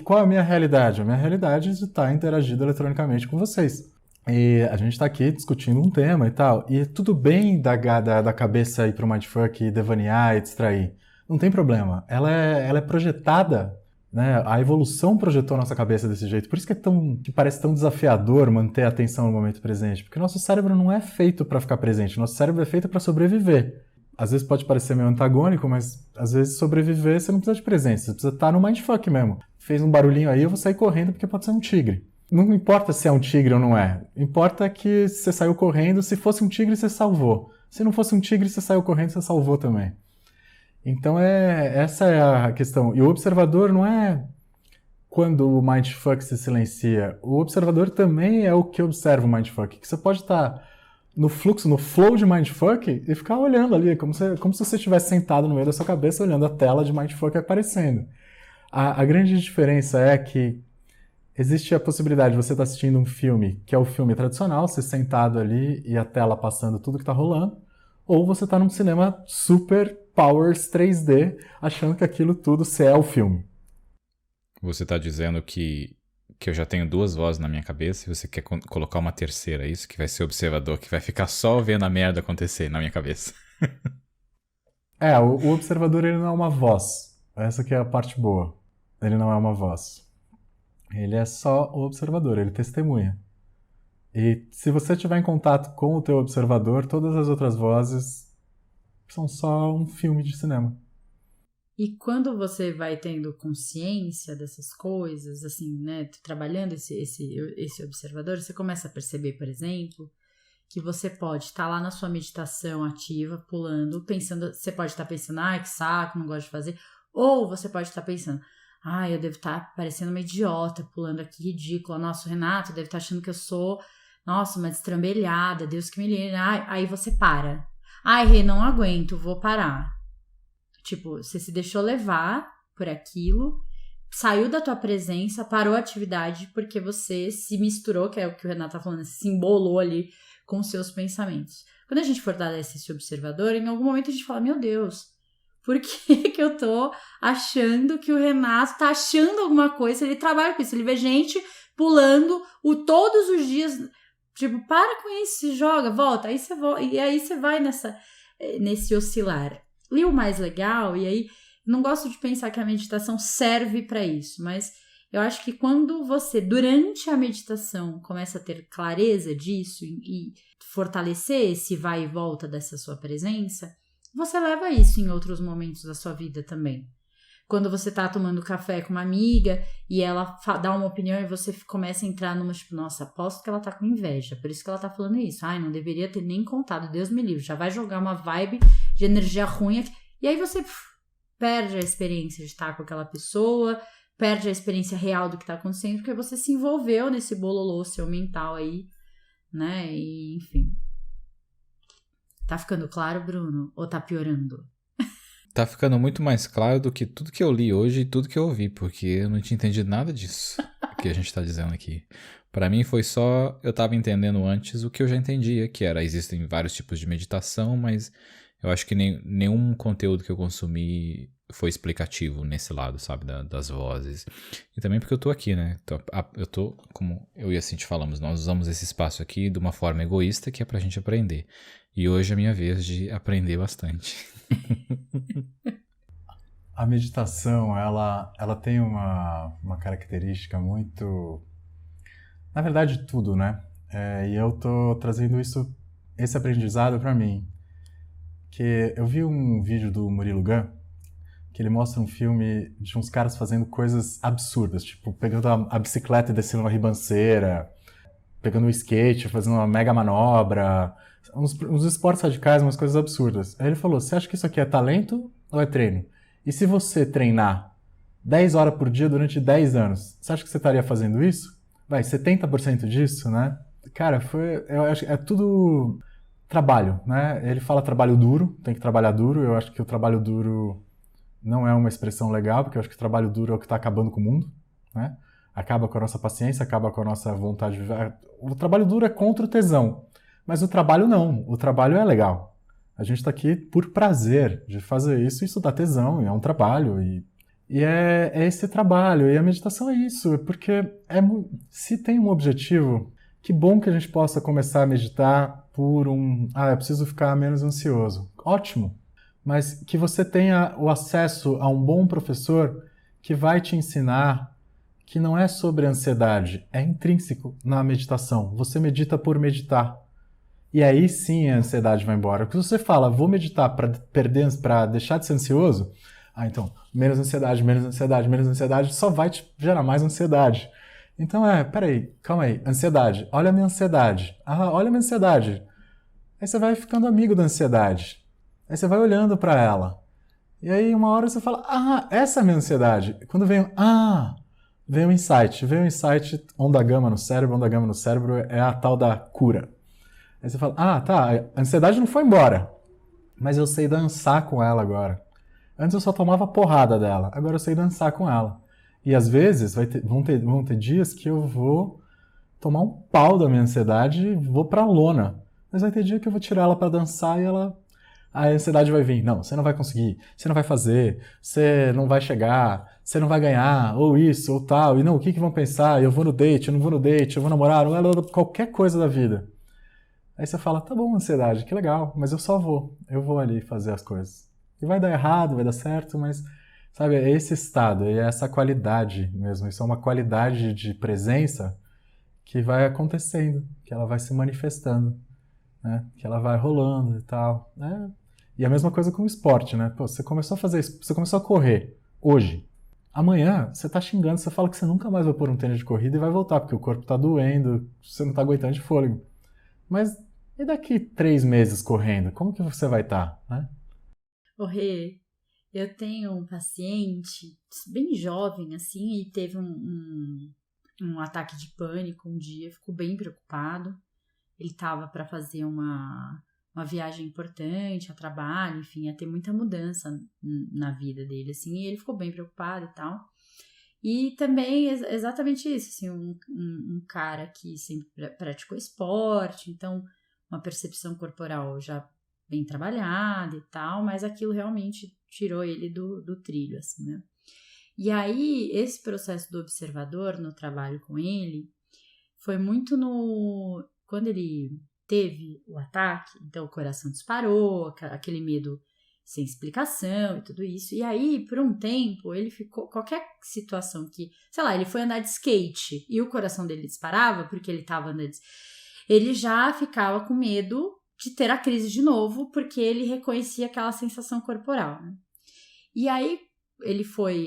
Speaker 3: Qual é a minha realidade? A minha realidade é de estar interagindo eletronicamente com vocês. E a gente está aqui discutindo um tema e tal. E tudo bem da cabeça ir pro mindfuck e devanear e distrair. Não tem problema. Ela é projetada, né? A evolução projetou a nossa cabeça desse jeito. Por isso que parece tão desafiador manter a atenção no momento presente. Porque o nosso cérebro não é feito para ficar presente. O nosso cérebro é feito para sobreviver. Às vezes pode parecer meio antagônico, mas às vezes sobreviver você não precisa de presença, você precisa estar no mindfuck mesmo. Fez um barulhinho aí, eu vou sair correndo porque pode ser um tigre. Não importa se é um tigre ou não é. Importa que você saiu correndo, se fosse um tigre você salvou. Se não fosse um tigre você saiu correndo, você salvou também. Então essa é a questão. E o observador não é quando o mindfuck se silencia. O observador também é o que observa o mindfuck. Que você pode estar no fluxo, no flow de Mindfuck e ficar olhando ali, como se você estivesse sentado no meio da sua cabeça olhando a tela de Mindfuck aparecendo. A grande diferença é que existe a possibilidade de você estar assistindo um filme, que é o filme tradicional, você sentado ali e a tela passando tudo que está rolando, ou você está num cinema super powers 3D, achando que aquilo tudo é o filme.
Speaker 2: Você está dizendo que eu já tenho 2 vozes na minha cabeça e você quer colocar uma terceira, isso? Que vai ser o observador, que vai ficar só vendo a merda acontecer na minha cabeça.
Speaker 3: O observador ele não é uma voz. Essa que é a parte boa. Ele não é uma voz. Ele é só o observador, ele testemunha. E se você estiver em contato com o teu observador, todas as outras vozes são só um filme de cinema.
Speaker 1: E quando você vai tendo consciência dessas coisas, assim, né, trabalhando esse observador, você começa a perceber, por exemplo, que você pode estar lá na sua meditação ativa, pulando, pensando, você pode estar pensando, ai, que saco, não gosto de fazer, ou você pode estar pensando, ai, eu devo estar parecendo uma idiota, pulando aqui, ridícula, nossa, o Renato deve estar achando que eu sou, nossa, uma destrambelhada, Deus que me livre, ai, aí você para. Ai, Rê, não aguento, vou parar. Tipo, você se deixou levar por aquilo, saiu da tua presença, parou a atividade porque você se misturou, que é o que o Renato tá falando, se embolou ali com os seus pensamentos. Quando a gente fortalece esse observador, em algum momento a gente fala, meu Deus, por que eu tô achando que o Renato tá achando alguma coisa? Ele trabalha com isso, ele vê gente pulando todos os dias, tipo, para com isso, se joga, volta, aí você volta, e aí você vai nesse oscilar. E o mais legal, e aí não gosto de pensar que a meditação serve para isso, mas eu acho que quando você, durante a meditação, começa a ter clareza disso e fortalecer esse vai e volta dessa sua presença, você leva isso em outros momentos da sua vida também. Quando você tá tomando café com uma amiga e ela dá uma opinião e você começa a entrar numa, tipo, nossa, aposto que ela tá com inveja, por isso que ela tá falando isso. Ai, não deveria ter nem contado, Deus me livre, já vai jogar uma vibe de energia ruim aqui. E aí você perde a experiência de estar com aquela pessoa, perde a experiência real do que tá acontecendo, porque você se envolveu nesse bololô seu mental aí, né? E, enfim. Tá ficando claro, Bruno? Ou tá piorando?
Speaker 2: Tá ficando muito mais claro do que tudo que eu li hoje e tudo que eu ouvi, porque eu não tinha entendido nada disso que a gente tá dizendo aqui. Pra mim foi só, eu tava entendendo antes o que eu já entendia, que era, existem vários tipos de meditação, mas eu acho que nenhum conteúdo que eu consumi foi explicativo nesse lado, sabe, das vozes. E também porque eu tô aqui, né, eu tô, como eu e a Cinti falamos, nós usamos esse espaço aqui de uma forma egoísta, que é pra gente aprender. E hoje é a minha vez de aprender bastante.
Speaker 3: A meditação, ela tem uma característica muito... Na verdade, tudo, né? E eu tô trazendo esse aprendizado para mim. Que eu vi um vídeo do Murilo Gun, que ele mostra um filme de uns caras fazendo coisas absurdas, tipo, pegando a bicicleta e descendo uma ribanceira, pegando um skate, fazendo uma mega manobra, uns esportes radicais, umas coisas absurdas. Aí ele falou, você acha que isso aqui é talento ou é treino? E se você treinar 10 horas por dia durante 10 anos, você acha que você estaria fazendo isso? Vai, 70% disso, né? Cara, eu acho que é tudo trabalho, né? Ele fala trabalho duro, tem que trabalhar duro. Eu acho que o trabalho duro não é uma expressão legal, porque eu acho que o trabalho duro é o que está acabando com o mundo, né? Acaba com a nossa paciência, acaba com a nossa vontade de viver. O trabalho duro é contra o tesão, mas o trabalho não. O trabalho é legal. A gente está aqui por prazer de fazer isso, isso dá tesão, é um trabalho, e é esse trabalho, e a meditação é isso, porque se tem um objetivo, que bom que a gente possa começar a meditar por eu preciso ficar menos ansioso. Ótimo, mas que você tenha o acesso a um bom professor que vai te ensinar que não é sobre ansiedade, é intrínseco na meditação, você medita por meditar. E aí sim a ansiedade vai embora. Porque se você fala, vou meditar para deixar de ser ansioso, então, menos ansiedade, menos ansiedade, menos ansiedade, só vai te gerar mais ansiedade. Então peraí, calma aí, ansiedade, olha a minha ansiedade. Olha a minha ansiedade. Aí você vai ficando amigo da ansiedade. Aí você vai olhando para ela. E aí uma hora você fala, essa é a minha ansiedade. Quando vem um insight, onda gama no cérebro é a tal da cura. Aí você fala, tá, a ansiedade não foi embora, mas eu sei dançar com ela agora. Antes eu só tomava porrada dela, agora eu sei dançar com ela. E às vezes vão ter dias que eu vou tomar um pau da minha ansiedade e vou pra lona. Mas vai ter dia que eu vou tirar ela pra dançar e a ansiedade vai vir. Não, você não vai conseguir, você não vai fazer, você não vai chegar, você não vai ganhar, ou isso, ou tal. E não, o que vão pensar? Eu vou no date, eu não vou no date, eu vou namorar, qualquer coisa da vida. Aí você fala, tá bom, ansiedade, que legal, mas eu vou ali fazer as coisas. E vai dar errado, vai dar certo, mas, sabe, é esse estado, é essa qualidade mesmo. Isso é uma qualidade de presença que vai acontecendo, que ela vai se manifestando, né? Que ela vai rolando e tal, né? E a mesma coisa com o esporte, né? Pô, você começou a fazer isso, você começou a correr hoje. Amanhã, você tá xingando, você fala que você nunca mais vai pôr um tênis de corrida e vai voltar, porque o corpo tá doendo, você não tá aguentando de fôlego. Mas e daqui 3 meses correndo? Como que você vai estar, né?
Speaker 1: Ô Rê, eu tenho um paciente bem jovem, assim, e teve um ataque de pânico um dia, ficou bem preocupado. Ele estava para fazer uma viagem importante a trabalho, enfim, ia ter muita mudança na vida dele, assim, e ele ficou bem preocupado e tal. E também exatamente isso, assim, um cara que sempre praticou esporte, então uma percepção corporal já bem trabalhada e tal, mas aquilo realmente tirou ele do trilho, assim, né? E aí, esse processo do observador no trabalho com ele foi muito quando ele teve o ataque, então o coração disparou, aquele medo sem explicação e tudo isso. E aí, por um tempo, ele ficou... Qualquer situação que... Sei lá, ele foi andar de skate e o coração dele disparava porque ele estava andando de... Ele já ficava com medo de ter a crise de novo, porque ele reconhecia aquela sensação corporal, né? E aí,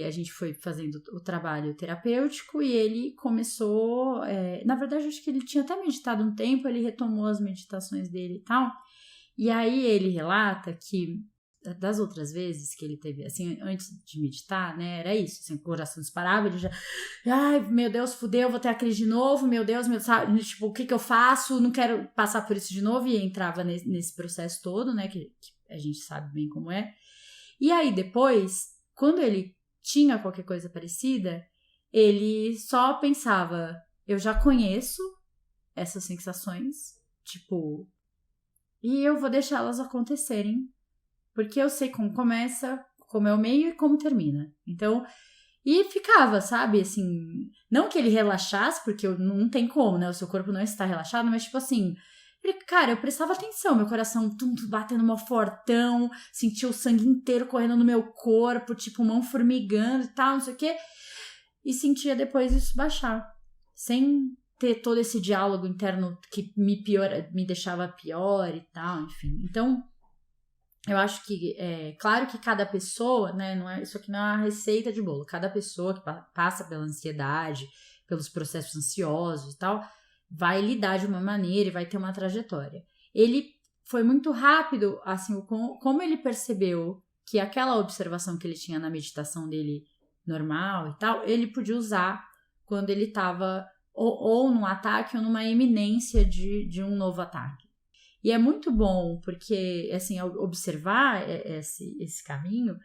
Speaker 1: a gente foi fazendo o trabalho terapêutico e ele começou, na verdade, acho que ele tinha até meditado um tempo, ele retomou as meditações dele e tal, e aí ele relata que das outras vezes que ele teve, assim, antes de meditar, né, era isso, assim, o coração disparava, ele já, ai, meu Deus, fudeu, vou ter a crise de novo, meu Deus, sabe, tipo, o que eu faço, não quero passar por isso de novo, e entrava nesse processo todo, né, que a gente sabe bem como é. E aí depois, quando ele tinha qualquer coisa parecida, ele só pensava, eu já conheço essas sensações, tipo, e eu vou deixá-las acontecerem, porque eu sei como começa, como é o meio e como termina. Então, e ficava, sabe, assim, não que ele relaxasse, porque não tem como, né, o seu corpo não está relaxado, mas tipo assim, cara, eu prestava atenção, meu coração batendo mó fortão, sentia o sangue inteiro correndo no meu corpo, tipo, mão formigando e tal, não sei o quê, e sentia depois isso baixar, sem ter todo esse diálogo interno que me deixava pior e tal, enfim. Então, eu acho que, claro que cada pessoa, né, isso aqui não é uma receita de bolo, cada pessoa que passa pela ansiedade, pelos processos ansiosos e tal, vai lidar de uma maneira e vai ter uma trajetória. Ele foi muito rápido, assim, como ele percebeu que aquela observação que ele tinha na meditação dele normal e tal, ele podia usar quando ele estava ou num ataque ou numa iminência de um novo ataque. E é muito bom, porque, assim, observar esse caminho,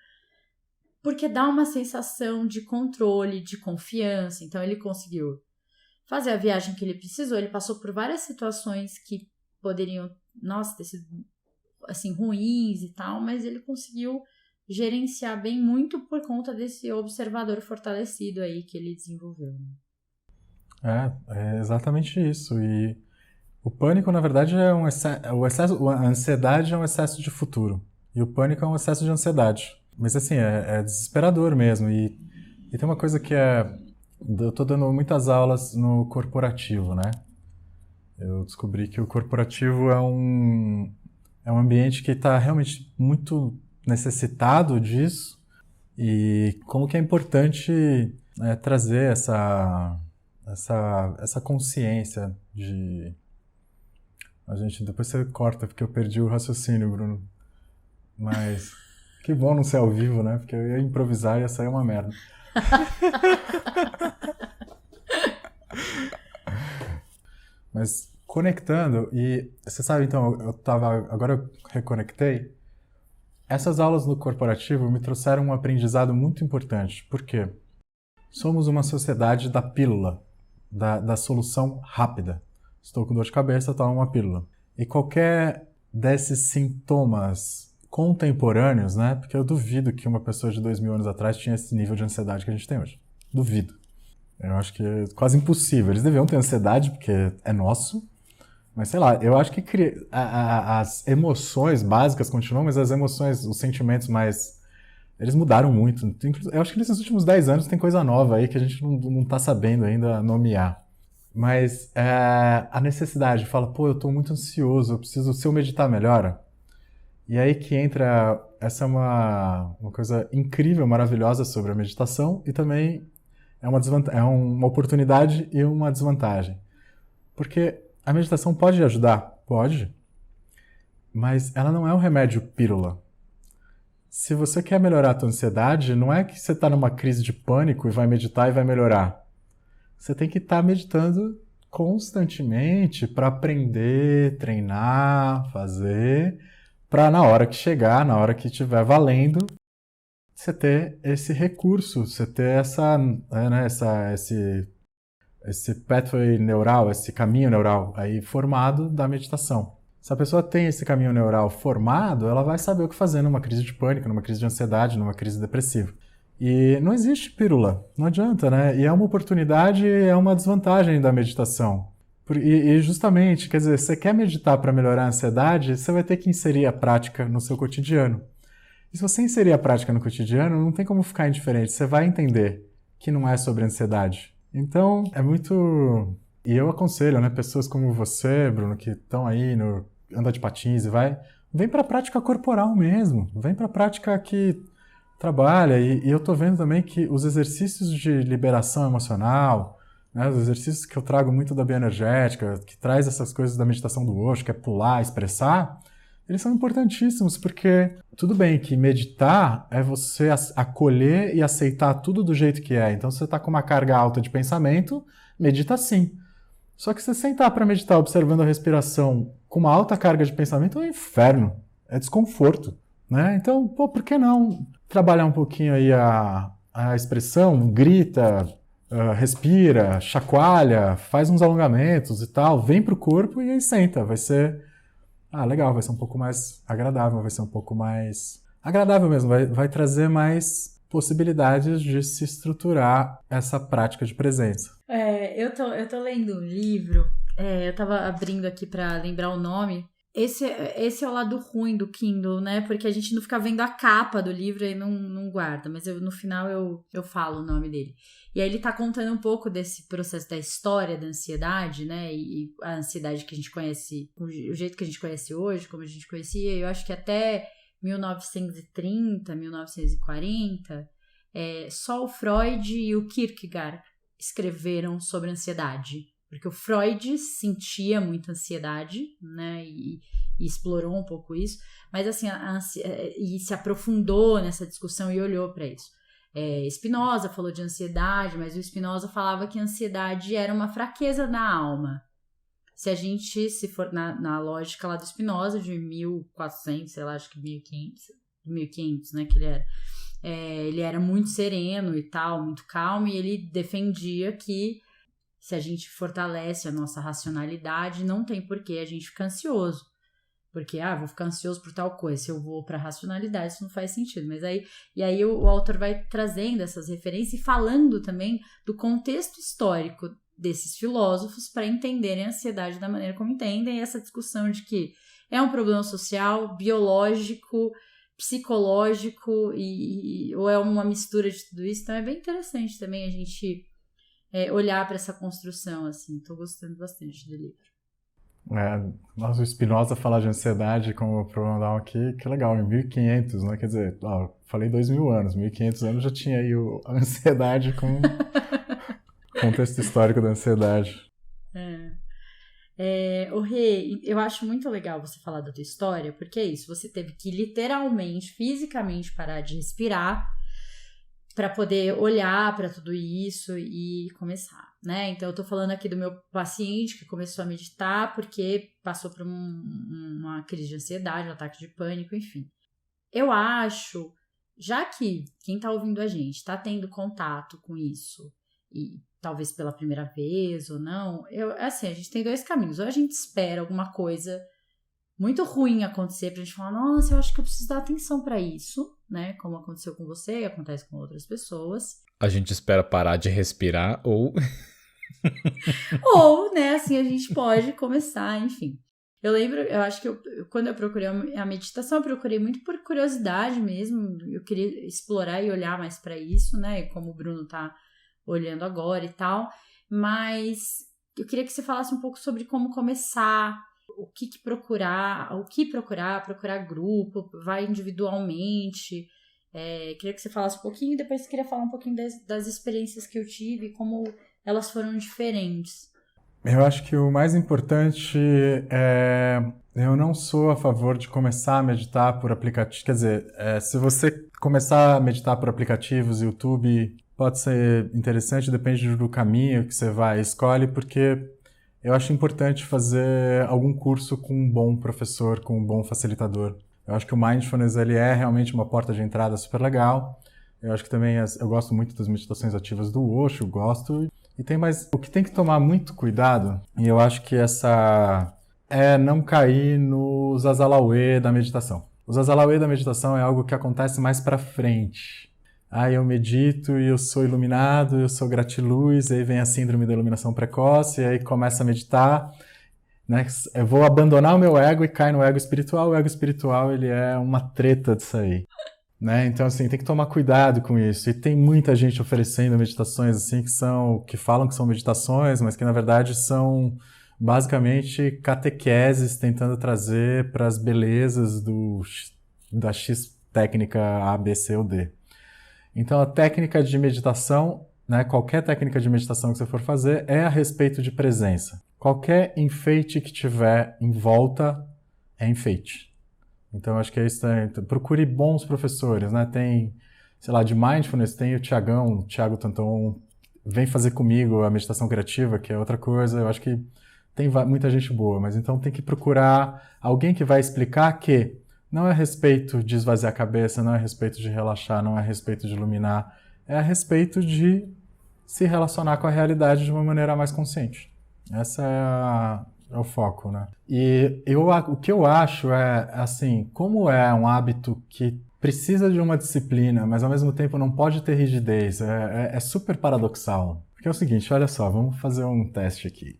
Speaker 1: porque dá uma sensação de controle, de confiança. Então, ele conseguiu fazer a viagem que ele precisou. Ele passou por várias situações que poderiam, ter sido, assim, ruins e tal, mas ele conseguiu gerenciar bem muito por conta desse observador fortalecido aí que ele desenvolveu.
Speaker 3: É exatamente isso. E o pânico, na verdade, é um excesso, a ansiedade é um excesso de futuro. E o pânico é um excesso de ansiedade. Mas, assim, é desesperador mesmo. E tem uma coisa que eu tô dando muitas aulas no corporativo, né? Eu descobri que o corporativo é um ambiente que está realmente muito necessitado disso. E como que é importante trazer essa consciência de... A gente, depois você corta, porque eu perdi o raciocínio, Bruno. Mas que bom não ser ao vivo, né? Porque eu ia improvisar e ia sair uma merda. Mas conectando, e você sabe, então, agora eu reconectei. Essas aulas no corporativo me trouxeram um aprendizado muito importante. Por quê? Somos uma sociedade da pílula, da solução rápida. Estou com dor de cabeça, toma uma pílula. E qualquer desses sintomas contemporâneos, né? Porque eu duvido que uma pessoa de 2000 anos atrás tinha esse nível de ansiedade que a gente tem hoje. Duvido. Eu acho que é quase impossível. Eles deviam ter ansiedade porque é nosso, mas sei lá, eu acho que as emoções básicas continuam, mas as emoções, os sentimentos mais... Eles mudaram muito. Eu acho que nesses últimos 10 anos tem coisa nova aí que a gente não tá sabendo ainda nomear. Mas a necessidade, fala, pô, eu tô muito ansioso, eu preciso, se eu meditar melhora. E aí que entra, essa é uma coisa incrível, maravilhosa sobre a meditação e também é uma oportunidade e uma desvantagem. Porque a meditação pode ajudar? Pode. Mas ela não é um remédio pílula. Se você quer melhorar a tua ansiedade, não é que você está numa crise de pânico e vai meditar e vai melhorar. Você tem que estar meditando constantemente para aprender, treinar, fazer, para na hora que chegar, na hora que estiver valendo, você ter esse recurso, você ter esse pathway neural, esse caminho neural aí formado da meditação. Se a pessoa tem esse caminho neural formado, ela vai saber o que fazer numa crise de pânico, numa crise de ansiedade, numa crise depressiva. E não existe pílula, não adianta, né? E é uma oportunidade, é uma desvantagem da meditação. E justamente, quer dizer, você quer meditar para melhorar a ansiedade, você vai ter que inserir a prática no seu cotidiano. E se você inserir a prática no cotidiano, não tem como ficar indiferente, você vai entender que não é sobre ansiedade. Então, é muito... E eu aconselho, né, pessoas como você, Bruno, que estão aí, anda de patins e vem para a prática corporal mesmo, vem para a prática que trabalha. E eu tô vendo também que os exercícios de liberação emocional, né, os exercícios que eu trago muito da bioenergética, que traz essas coisas da meditação do Osho, que é pular, expressar, eles são importantíssimos, porque tudo bem que meditar é você acolher e aceitar tudo do jeito que é. Então, se você está com uma carga alta de pensamento, medita sim. Só que se você sentar para meditar observando a respiração com uma alta carga de pensamento, é um inferno, é desconforto, né? Então, pô, por que não trabalhar um pouquinho aí a expressão, grita, respira, chacoalha, faz uns alongamentos e tal, vem pro corpo e aí senta, vai ser... legal, vai ser um pouco mais agradável, vai ser um pouco mais... agradável mesmo, vai trazer mais possibilidades de se estruturar essa prática de presença.
Speaker 1: Eu tô lendo um livro, eu tava abrindo aqui pra lembrar o nome. Esse é o lado ruim do Kindle, né? Porque a gente não fica vendo a capa do livro e não guarda, mas no final eu falo o nome dele. E aí ele tá contando um pouco desse processo da história da ansiedade, né? E a ansiedade que a gente conhece, o jeito que a gente conhece hoje, como a gente conhecia, eu acho que até 1930, 1940, só o Freud e o Kierkegaard escreveram sobre ansiedade. Porque o Freud sentia muita ansiedade, né, e explorou um pouco isso, mas assim, e se aprofundou nessa discussão e olhou para isso. Spinoza falou de ansiedade, mas o Spinoza falava que a ansiedade era uma fraqueza da alma. Se for na lógica lá do Spinoza, de 1400, sei lá, acho que 1500, né, que ele era. Ele era muito sereno e tal, muito calmo, e ele defendia que se a gente fortalece a nossa racionalidade, não tem por que a gente ficar ansioso. Porque, vou ficar ansioso por tal coisa. Se eu vou para a racionalidade, isso não faz sentido. Mas aí o autor vai trazendo essas referências e falando também do contexto histórico desses filósofos para entenderem a ansiedade da maneira como entendem. E essa discussão de que é um problema social, biológico, psicológico ou é uma mistura de tudo isso. Então é bem interessante também a gente... olhar para essa construção, assim. Tô gostando bastante do livro.
Speaker 3: O Spinoza falar de ansiedade como problema da alma aqui, que legal, em 1500, né? Quer dizer, falei 2000 anos, 1500 anos já tinha aí a ansiedade com contexto histórico da ansiedade.
Speaker 1: Rê, eu acho muito legal você falar da tua história, porque é isso, você teve que literalmente, fisicamente parar de respirar para poder olhar para tudo isso e começar. né? Então, eu tô falando aqui do meu paciente que começou a meditar porque passou por uma crise de ansiedade, um ataque de pânico, enfim. Eu acho, já que quem tá ouvindo a gente tá tendo contato com isso, e talvez pela primeira vez ou não, a gente tem 2 caminhos. Ou a gente espera alguma coisa muito ruim acontecer pra gente falar, nossa, eu acho que eu preciso dar atenção pra isso, né? Como aconteceu com você e acontece com outras pessoas.
Speaker 2: A gente espera parar de respirar ou...
Speaker 1: Ou, né, assim, a gente pode começar, enfim. Eu acho que quando eu procurei a meditação, eu procurei muito por curiosidade mesmo. Eu queria explorar e olhar mais pra isso, né? Como o Bruno tá olhando agora e tal. Mas eu queria que você falasse um pouco sobre como começar, o que procurar, procurar grupo, vai individualmente. Queria que você falasse um pouquinho e depois queria falar um pouquinho das experiências que eu tive e como elas foram diferentes.
Speaker 3: Eu acho que o mais importante é... Eu não sou a favor de começar a meditar por aplicativo. Quer dizer, se você começar a meditar por aplicativos, YouTube, pode ser interessante, depende do caminho que você vai. Escolhe, porque eu acho importante fazer algum curso com um bom professor, com um bom facilitador. Eu acho que o Mindfulness ele é realmente uma porta de entrada super legal. Eu acho que também eu gosto muito das meditações ativas do Osho, gosto. E tem mais... O que tem que tomar muito cuidado, e eu acho que é não cair nos azalauê da meditação. Os azalauê da meditação é algo que acontece mais pra frente. Eu medito e eu sou iluminado, eu sou gratiluz, aí vem a síndrome da iluminação precoce, e aí começa a meditar, né? Eu vou abandonar o meu ego e cair no ego espiritual. O ego espiritual, ele é uma treta disso aí. Né? Então, assim, tem que tomar cuidado com isso. E tem muita gente oferecendo meditações, assim, que falam que são meditações, mas que, na verdade, são basicamente catequeses tentando trazer para as belezas da X técnica A, B, C ou D. Então, a técnica de meditação, né, qualquer técnica de meditação que você for fazer, é a respeito de presença. Qualquer enfeite que tiver em volta é enfeite. Então, acho que é isso. Procure bons professores, né? Tem, sei lá, de Mindfulness, tem o Thiago Tanton, vem fazer comigo a meditação criativa, que é outra coisa. Eu acho que tem muita gente boa, mas então tem que procurar alguém que vai explicar que não é a respeito de esvaziar a cabeça, não é a respeito de relaxar, não é a respeito de iluminar, é a respeito de se relacionar com a realidade de uma maneira mais consciente. Essa é o foco, né? E o que eu acho é, assim, como é um hábito que precisa de uma disciplina, mas ao mesmo tempo não pode ter rigidez, é super paradoxal. Porque é o seguinte, olha só, vamos fazer um teste aqui,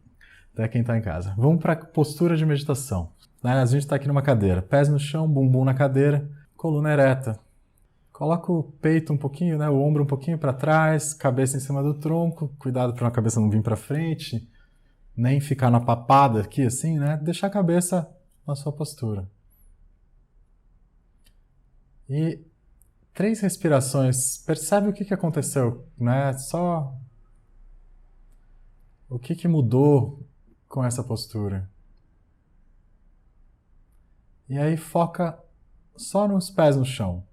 Speaker 3: até quem está em casa. Vamos para a postura de meditação. A gente está aqui numa cadeira, pés no chão, bumbum na cadeira, coluna ereta. Coloca o peito um pouquinho, né, o ombro um pouquinho para trás, cabeça em cima do tronco, cuidado para a cabeça não vir para frente, nem ficar na papada aqui assim, né? Deixar a cabeça na sua postura. E 3 respirações. Percebe o que aconteceu, né? Só o que mudou com essa postura. E aí foca só nos pés no chão.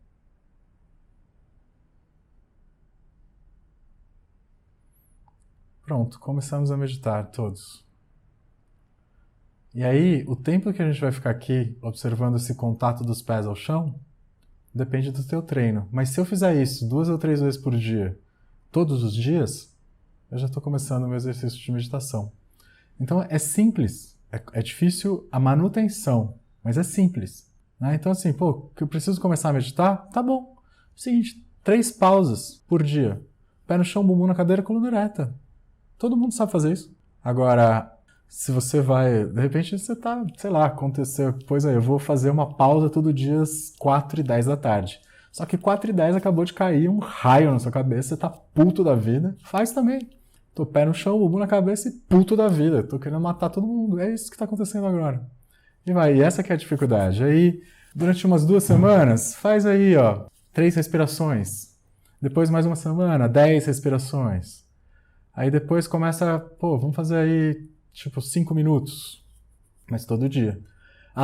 Speaker 3: Pronto, começamos a meditar todos. E aí, o tempo que a gente vai ficar aqui observando esse contato dos pés ao chão depende do teu treino. Mas se eu fizer isso 2 ou 3 vezes por dia, todos os dias, eu já estou começando o meu exercício de meditação. Então é simples, é difícil a manutenção, mas é simples. Né? Então assim, que eu preciso começar a meditar? Tá bom. Seguinte, 3 pausas por dia. Pé no chão, bumbum na cadeira, coluna ereta. Todo mundo sabe fazer isso. Agora, se você vai... De repente você tá, sei lá, aconteceu... Pois é, eu vou fazer uma pausa todo dia às 4h10 da tarde. Só que 4h10 acabou de cair um raio na sua cabeça, você tá puto da vida. Faz também. Tô pé no chão, bumbum na cabeça e puto da vida. Tô querendo matar todo mundo. É isso que tá acontecendo agora. E essa que é a dificuldade. Aí, durante umas 2 semanas, faz aí, 3 respirações. Depois mais uma semana, 10 respirações. Aí depois começa, vamos fazer aí, 5 minutos. Mas todo dia.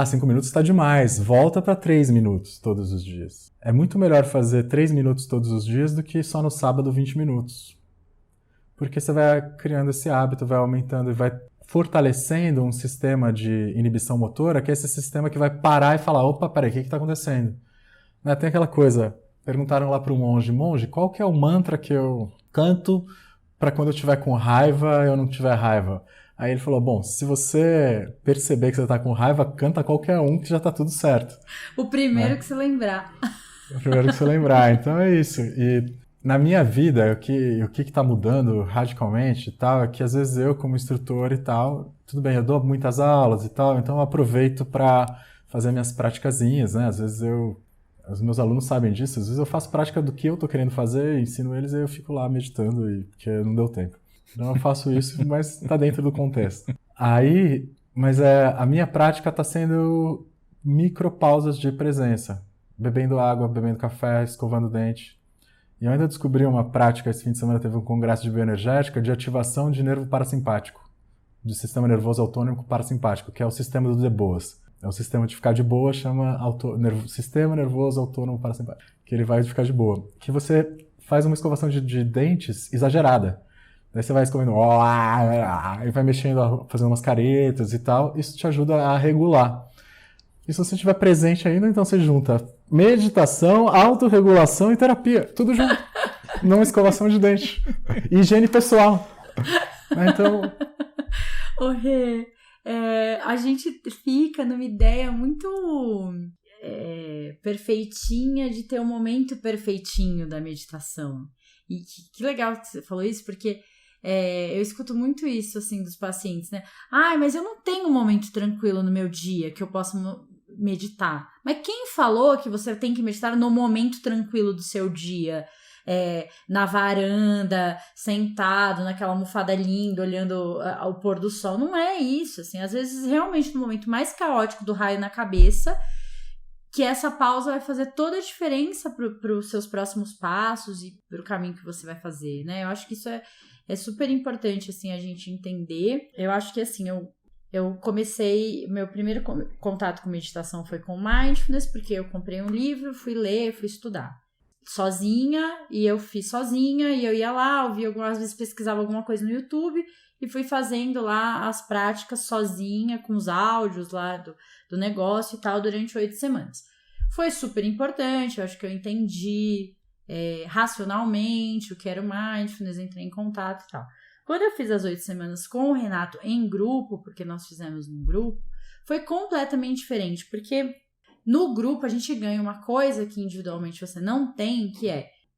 Speaker 3: 5 minutos está demais. Volta para 3 minutos todos os dias. É muito melhor fazer 3 minutos todos os dias do que só no sábado 20 minutos. porque você vai criando esse hábito, vai aumentando e vai fortalecendo um sistema de inibição motora, que é esse sistema que vai parar e falar, opa, peraí, o que está acontecendo? Né? Tem aquela coisa, perguntaram lá para o monge, qual que é o mantra que eu canto para quando eu estiver com raiva eu não tiver raiva? Aí ele falou, bom, se você perceber que você está com raiva, canta qualquer um que já está tudo certo.
Speaker 1: O primeiro que você lembrar.
Speaker 3: O primeiro que você lembrar, então é isso. E na minha vida, o que está mudando radicalmente e tal, é que às vezes eu, como instrutor e tal, tudo bem, eu dou muitas aulas e tal, então eu aproveito para fazer minhas praticazinhas, né? Às vezes os meus alunos sabem disso, às vezes eu faço prática do que eu estou querendo fazer, ensino eles e eu fico lá meditando, porque não deu tempo. Então eu faço isso, mas está dentro do contexto. Mas a minha prática está sendo micropausas de presença. Bebendo água, bebendo café, escovando o dente. E eu ainda descobri uma prática, esse fim de semana teve um congresso de bioenergética de ativação de nervo parasimpático, de sistema nervoso autônomo parasimpático, que é o sistema do de boas. É o sistema de ficar de boa, chama sistema nervoso autônomo parasimpático, que ele vai ficar de boa. Que você faz uma escovação de dentes exagerada. Daí você vai escovendo, e vai mexendo, fazendo umas caretas e tal. Isso te ajuda a regular. E se você estiver presente ainda, então você junta meditação, autorregulação e terapia. Tudo junto. Não escovação de dente. E higiene pessoal. Então...
Speaker 1: Ô Rê, a gente fica numa ideia muito perfeitinha de ter um momento perfeitinho da meditação. E que legal que você falou isso, porque eu escuto muito isso, assim, dos pacientes, né? Mas eu não tenho um momento tranquilo no meu dia que eu possa meditar. Mas quem falou que você tem que meditar no momento tranquilo do seu dia? Na varanda, sentado, naquela almofada linda, olhando ao pôr do sol. Não é isso, assim. Às vezes, realmente, no momento mais caótico do raio na cabeça, que essa pausa vai fazer toda a diferença para os seus próximos passos e para o caminho que você vai fazer, né? Eu acho que isso é super importante, assim, a gente entender. Eu acho que, assim, eu comecei... Meu primeiro contato com meditação foi com Mindfulness, porque eu comprei um livro, fui ler, fui estudar. Sozinha, e eu fiz sozinha, e eu ia lá, às vezes pesquisava alguma coisa no YouTube, e fui fazendo lá as práticas sozinha, com os áudios lá do negócio e tal, durante 8 semanas. Foi super importante, eu acho que eu entendi racionalmente o que era o Mindfulness, entrei em contato e tal. Quando eu fiz as 8 semanas com o Renato em grupo, porque nós fizemos num grupo, foi completamente diferente, porque no grupo a gente ganha uma coisa que individualmente você não tem, que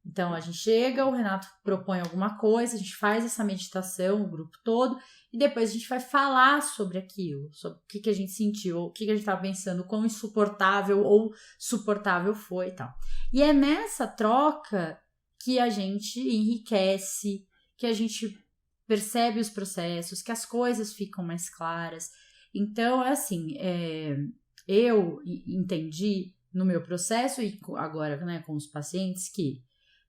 Speaker 1: então a gente chega, o Renato propõe alguma coisa, a gente faz essa meditação, o grupo todo, e depois a gente vai falar sobre aquilo, sobre o que a gente sentiu, o que a gente estava pensando, quão insuportável ou suportável foi e tal. E é nessa troca que a gente enriquece, que a gente percebe os processos, que as coisas ficam mais claras. Então, eu entendi no meu processo e agora, né, com os pacientes, que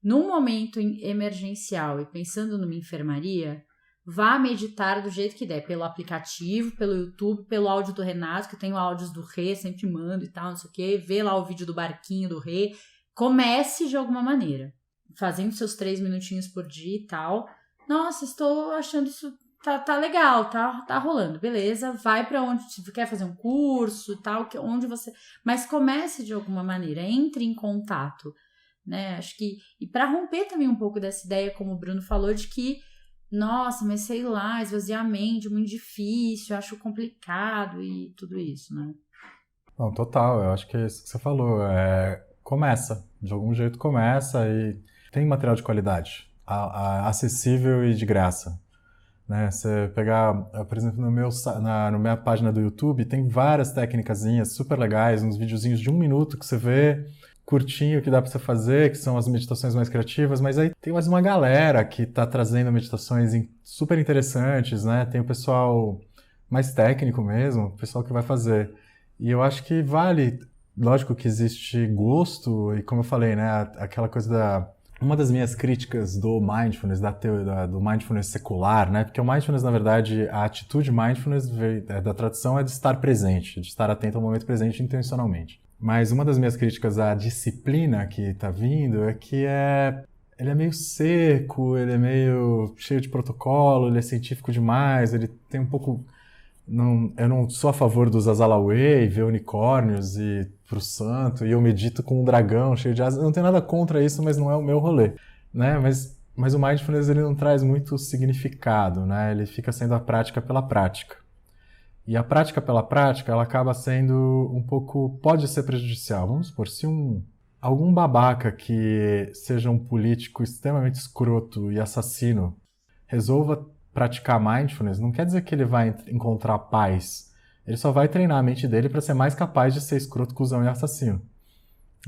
Speaker 1: num momento emergencial e pensando numa enfermaria, vá meditar do jeito que der, pelo aplicativo, pelo YouTube, pelo áudio do Renato, que eu tenho áudios do Rê, sempre mando e tal, não sei o quê, vê lá o vídeo do barquinho do Rê, comece de alguma maneira, fazendo seus 3 minutinhos por dia e tal. Nossa, estou achando isso tá legal, tá rolando, beleza, vai pra onde você quer fazer um curso e tal, onde você... Mas comece de alguma maneira, entre em contato, né? Acho que... E pra romper também um pouco dessa ideia, como o Bruno falou, de que, nossa, mas sei lá, esvaziamento, muito difícil, acho complicado e tudo isso, né?
Speaker 3: Não, total, eu acho que é isso que você falou, começa, de algum jeito começa e tem material de qualidade, acessível e de graça. Né? Você pegar, por exemplo, na minha página do YouTube, tem várias técnicazinhas super legais, uns videozinhos de 1 minuto que você vê, curtinho, que dá para você fazer, que são as meditações mais criativas, mas aí tem mais uma galera que está trazendo meditações super interessantes, né? Tem o pessoal mais técnico mesmo, o pessoal que vai fazer. E eu acho que vale, lógico que existe gosto, e como eu falei, né, aquela coisa uma das minhas críticas do mindfulness, do mindfulness secular, né? Porque o mindfulness, na verdade, a atitude mindfulness da tradução é de estar presente, de estar atento ao momento presente intencionalmente. Mas uma das minhas críticas à disciplina que está vindo é que é ele é meio seco, ele é meio cheio de protocolo, ele é científico demais, ele tem um pouco... eu não sou a favor dos Azalaway, ver unicórnios e pro santo, e eu medito com um dragão cheio de asas. Eu não tenho nada contra isso, mas não é o meu rolê, né? Mas o Mindfulness, ele não traz muito significado, né? Ele fica sendo a prática pela prática. E a prática pela prática, ela acaba sendo um pouco... pode ser prejudicial. Vamos supor, se algum babaca que seja um político extremamente escroto e assassino resolva praticar mindfulness, não quer dizer que ele vai encontrar paz. Ele só vai treinar a mente dele para ser mais capaz de ser escroto, cuzão e assassino.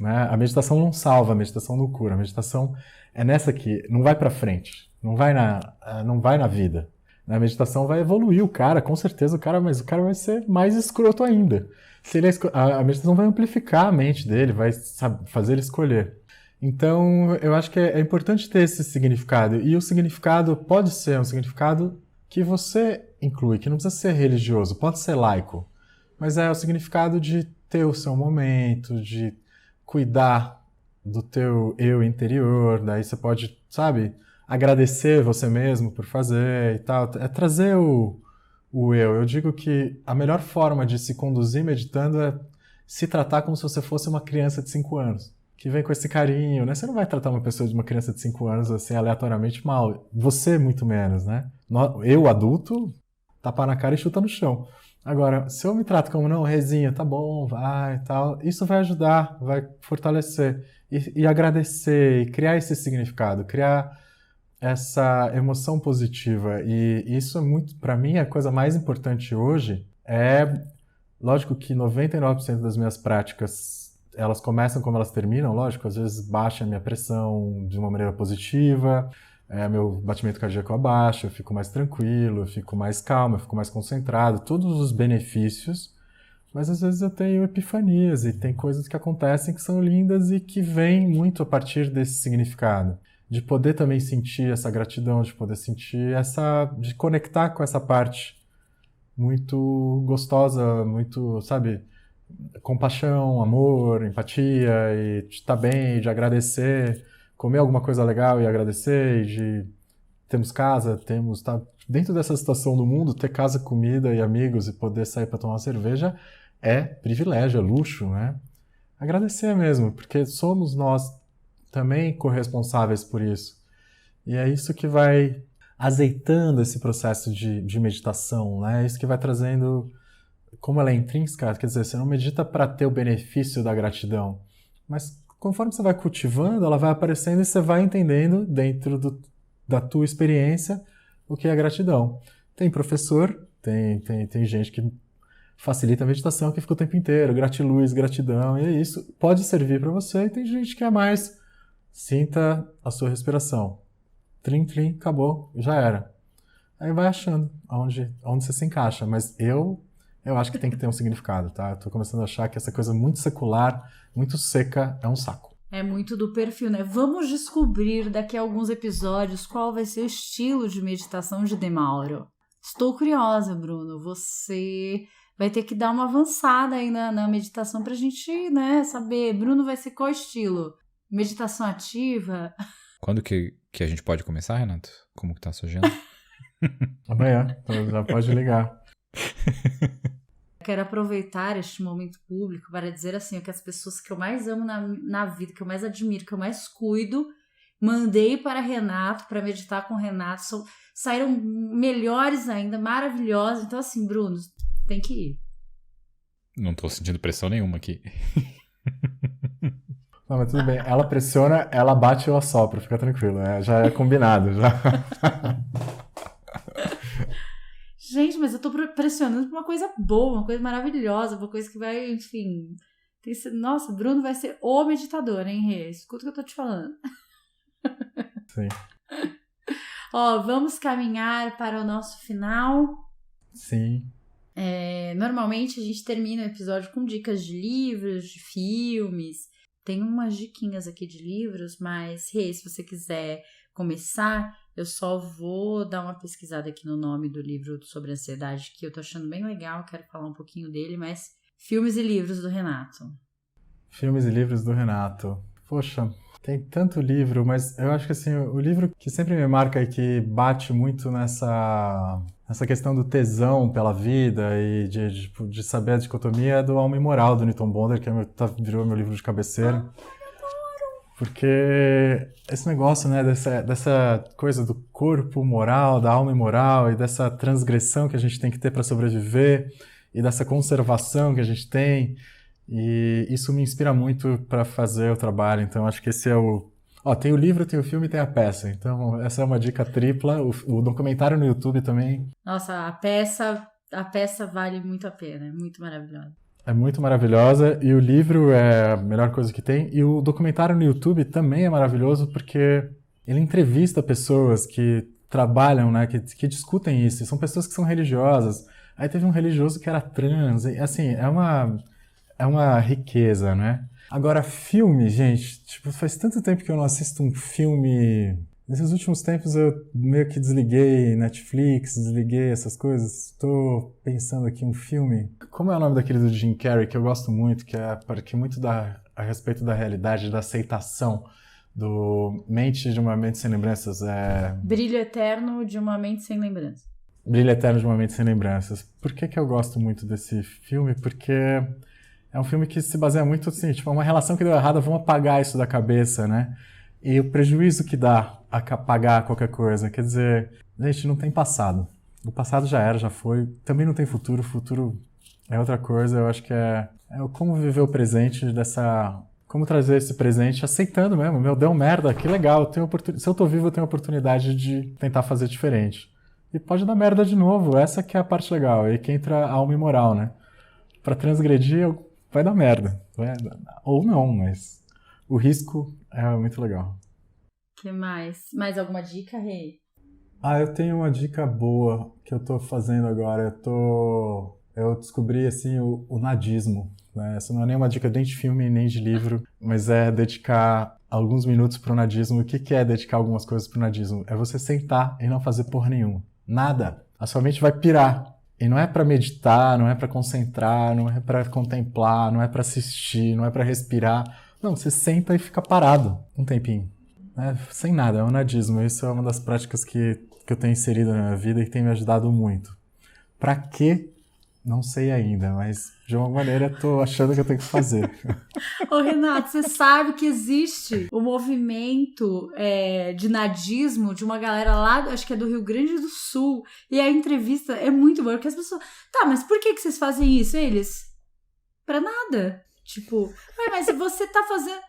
Speaker 3: Né? A meditação não salva, a meditação não cura. A meditação é nessa aqui, não vai para frente, não vai na vida. A meditação vai evoluir o cara, com certeza, mas o cara vai ser mais escroto ainda. Se ele a meditação vai amplificar a mente dele, vai fazer ele escolher. Então, eu acho que é importante ter esse significado. E o significado pode ser um significado que você inclui, que não precisa ser religioso, pode ser laico. Mas é o significado de ter o seu momento, de cuidar do teu eu interior. Daí você pode, agradecer você mesmo por fazer e tal. É trazer o eu. Eu digo que a melhor forma de se conduzir meditando é se tratar como se você fosse uma criança de 5 anos. Que vem com esse carinho, né? Você não vai tratar uma pessoa de uma criança de 5 anos assim aleatoriamente mal. Você muito menos, né? Eu, adulto, tapa na cara e chuta no chão. Agora, se eu me trato como, não, rezinha, tá bom, vai e tal, isso vai ajudar, vai fortalecer. E agradecer, e criar esse significado, criar essa emoção positiva. E isso é muito, para mim, a coisa mais importante hoje lógico que 99% das minhas práticas, elas começam como elas terminam, lógico, às vezes baixa a minha pressão de uma maneira positiva, meu batimento cardíaco abaixa, eu fico mais tranquilo, eu fico mais calmo, eu fico mais concentrado, todos os benefícios, mas às vezes eu tenho epifanias e tem coisas que acontecem que são lindas e que vêm muito a partir desse significado. De poder também sentir essa gratidão, de poder sentir de conectar com essa parte muito gostosa, muito, compaixão, amor, empatia, e de estar bem, de agradecer, comer alguma coisa legal e agradecer, e temos casa, tá dentro dessa situação do mundo, ter casa, comida e amigos e poder sair para tomar uma cerveja é privilégio, é luxo, né? Agradecer mesmo, porque somos nós também corresponsáveis por isso. E é isso que vai azeitando esse processo de meditação, né? É isso que vai trazendo, como ela é intrínseca, quer dizer, você não medita para ter o benefício da gratidão, mas conforme você vai cultivando, ela vai aparecendo e você vai entendendo dentro da tua experiência o que é gratidão. Tem professor, tem gente que facilita a meditação, que fica o tempo inteiro, gratiluz, gratidão, e é isso. Pode servir para você, e tem gente que é mais, sinta a sua respiração. Trim, trim, acabou, já era. Aí vai achando onde você se encaixa, mas eu acho que tem que ter um significado, tá? Eu tô começando a achar que essa coisa muito secular, muito seca, é um saco.
Speaker 1: É muito do perfil, né? Vamos descobrir daqui a alguns episódios qual vai ser o estilo de meditação de De Mauro. Estou curiosa, Bruno. Você vai ter que dar uma avançada aí na meditação pra gente, né, saber. Bruno vai ser qual estilo? Meditação ativa?
Speaker 2: Quando que a gente pode começar, Renato? Como que tá a sua agenda?
Speaker 3: Amanhã, então já pode ligar.
Speaker 1: Quero aproveitar este momento público para dizer assim, que as pessoas que eu mais amo na vida, que eu mais admiro, que eu mais cuido, mandei para Renato, para meditar com o Renato, saíram melhores ainda, maravilhosas. Então assim, Bruno, tem que ir.
Speaker 2: Não tô sentindo pressão nenhuma aqui.
Speaker 3: Não, mas tudo bem. Ela pressiona, ela bate e eu assopro, fica tranquilo. Já é combinado, já.
Speaker 1: Gente, mas eu tô pressionando por uma coisa boa, uma coisa maravilhosa, uma coisa que vai, enfim... Nossa, Bruno vai ser o meditador, hein, Rê? Escuta o que eu tô te falando.
Speaker 3: Sim.
Speaker 1: Ó, vamos caminhar para o nosso final.
Speaker 3: Sim.
Speaker 1: Normalmente a gente termina o episódio com dicas de livros, de filmes. Tem umas diquinhas aqui de livros, mas, Rê, se você quiser começar... Eu só vou dar uma pesquisada aqui no nome do livro sobre ansiedade, que eu tô achando bem legal, quero falar um pouquinho dele, mas filmes e livros do Renato.
Speaker 3: Filmes e livros do Renato. Poxa, Tem tanto livro, mas eu acho que assim, o livro que sempre me marca e que bate muito nessa questão do tesão pela vida e de saber a dicotomia é do Alma e Moral, do Newton Bonder, que virou meu livro de cabeceira. Porque esse negócio, né, dessa coisa do corpo moral, da alma imoral e dessa transgressão que a gente tem que ter para sobreviver e dessa conservação que a gente tem, e isso me inspira muito para fazer o trabalho. Então acho que esse é o... tem o livro, tem o filme e tem a peça. Então essa é uma dica tripla. O documentário no YouTube também.
Speaker 1: Nossa, a peça vale muito a pena, é muito maravilhosa.
Speaker 3: É muito maravilhosa, e o livro é a melhor coisa que tem, e o documentário no YouTube também é maravilhoso porque ele entrevista pessoas que trabalham, né, que discutem isso, e são pessoas que são religiosas. Aí teve um religioso que era trans, e assim, é uma riqueza, né? Agora, filme, gente, tipo, faz tanto tempo que eu não assisto um filme. Nesses últimos tempos eu meio que desliguei Netflix, desliguei essas coisas. Estou pensando aqui um filme. Como é o nome daquele do Jim Carrey, que eu gosto muito, que é muito a respeito da realidade, da aceitação, do Mente de uma Mente Sem Lembranças.
Speaker 1: Brilho Eterno de uma Mente Sem Lembranças.
Speaker 3: Brilho Eterno de uma Mente Sem Lembranças. Por que eu gosto muito desse filme? Porque é um filme que se baseia muito assim, tipo, uma relação que deu errada, vamos apagar isso da cabeça, né? E o prejuízo que dá a apagar qualquer coisa. Quer dizer, gente, não tem passado. O passado já era, já foi. Também não tem futuro. O futuro é outra coisa. Eu acho que é como viver o presente como trazer esse presente aceitando mesmo. Meu, deu merda, que legal. Se eu tô vivo, eu tenho a oportunidade de tentar fazer diferente. E pode dar merda de novo. Essa que é a parte legal. Aí que entra a alma imoral, né? Pra transgredir, vai dar merda. Ou não, mas o risco é muito legal.
Speaker 1: Que mais? Mais alguma dica, Rei?
Speaker 3: Eu tenho uma dica boa que eu tô fazendo agora. Eu descobri, assim, o nadismo, né? Essa não é nem uma dica nem de filme, nem de livro, mas é dedicar alguns minutos pro nadismo. O que é dedicar algumas coisas pro nadismo? É você sentar e não fazer porra nenhuma. Nada. A sua mente vai pirar. E não é pra meditar, não é pra concentrar, não é pra contemplar, não é pra assistir, não é pra respirar. Não, você senta e fica parado um tempinho. Sem nada, é o nadismo. Isso é uma das práticas que eu tenho inserido na minha vida e que tem me ajudado muito. Pra quê? Não sei ainda, mas de alguma maneira tô achando que eu tenho que fazer.
Speaker 1: Ô Renato, você sabe que existe o movimento de nadismo de uma galera lá, acho que é do Rio Grande do Sul, e a entrevista é muito boa, porque as pessoas... Tá, mas por que vocês fazem isso? Eles? Pra nada. Tipo, mas você tá fazendo...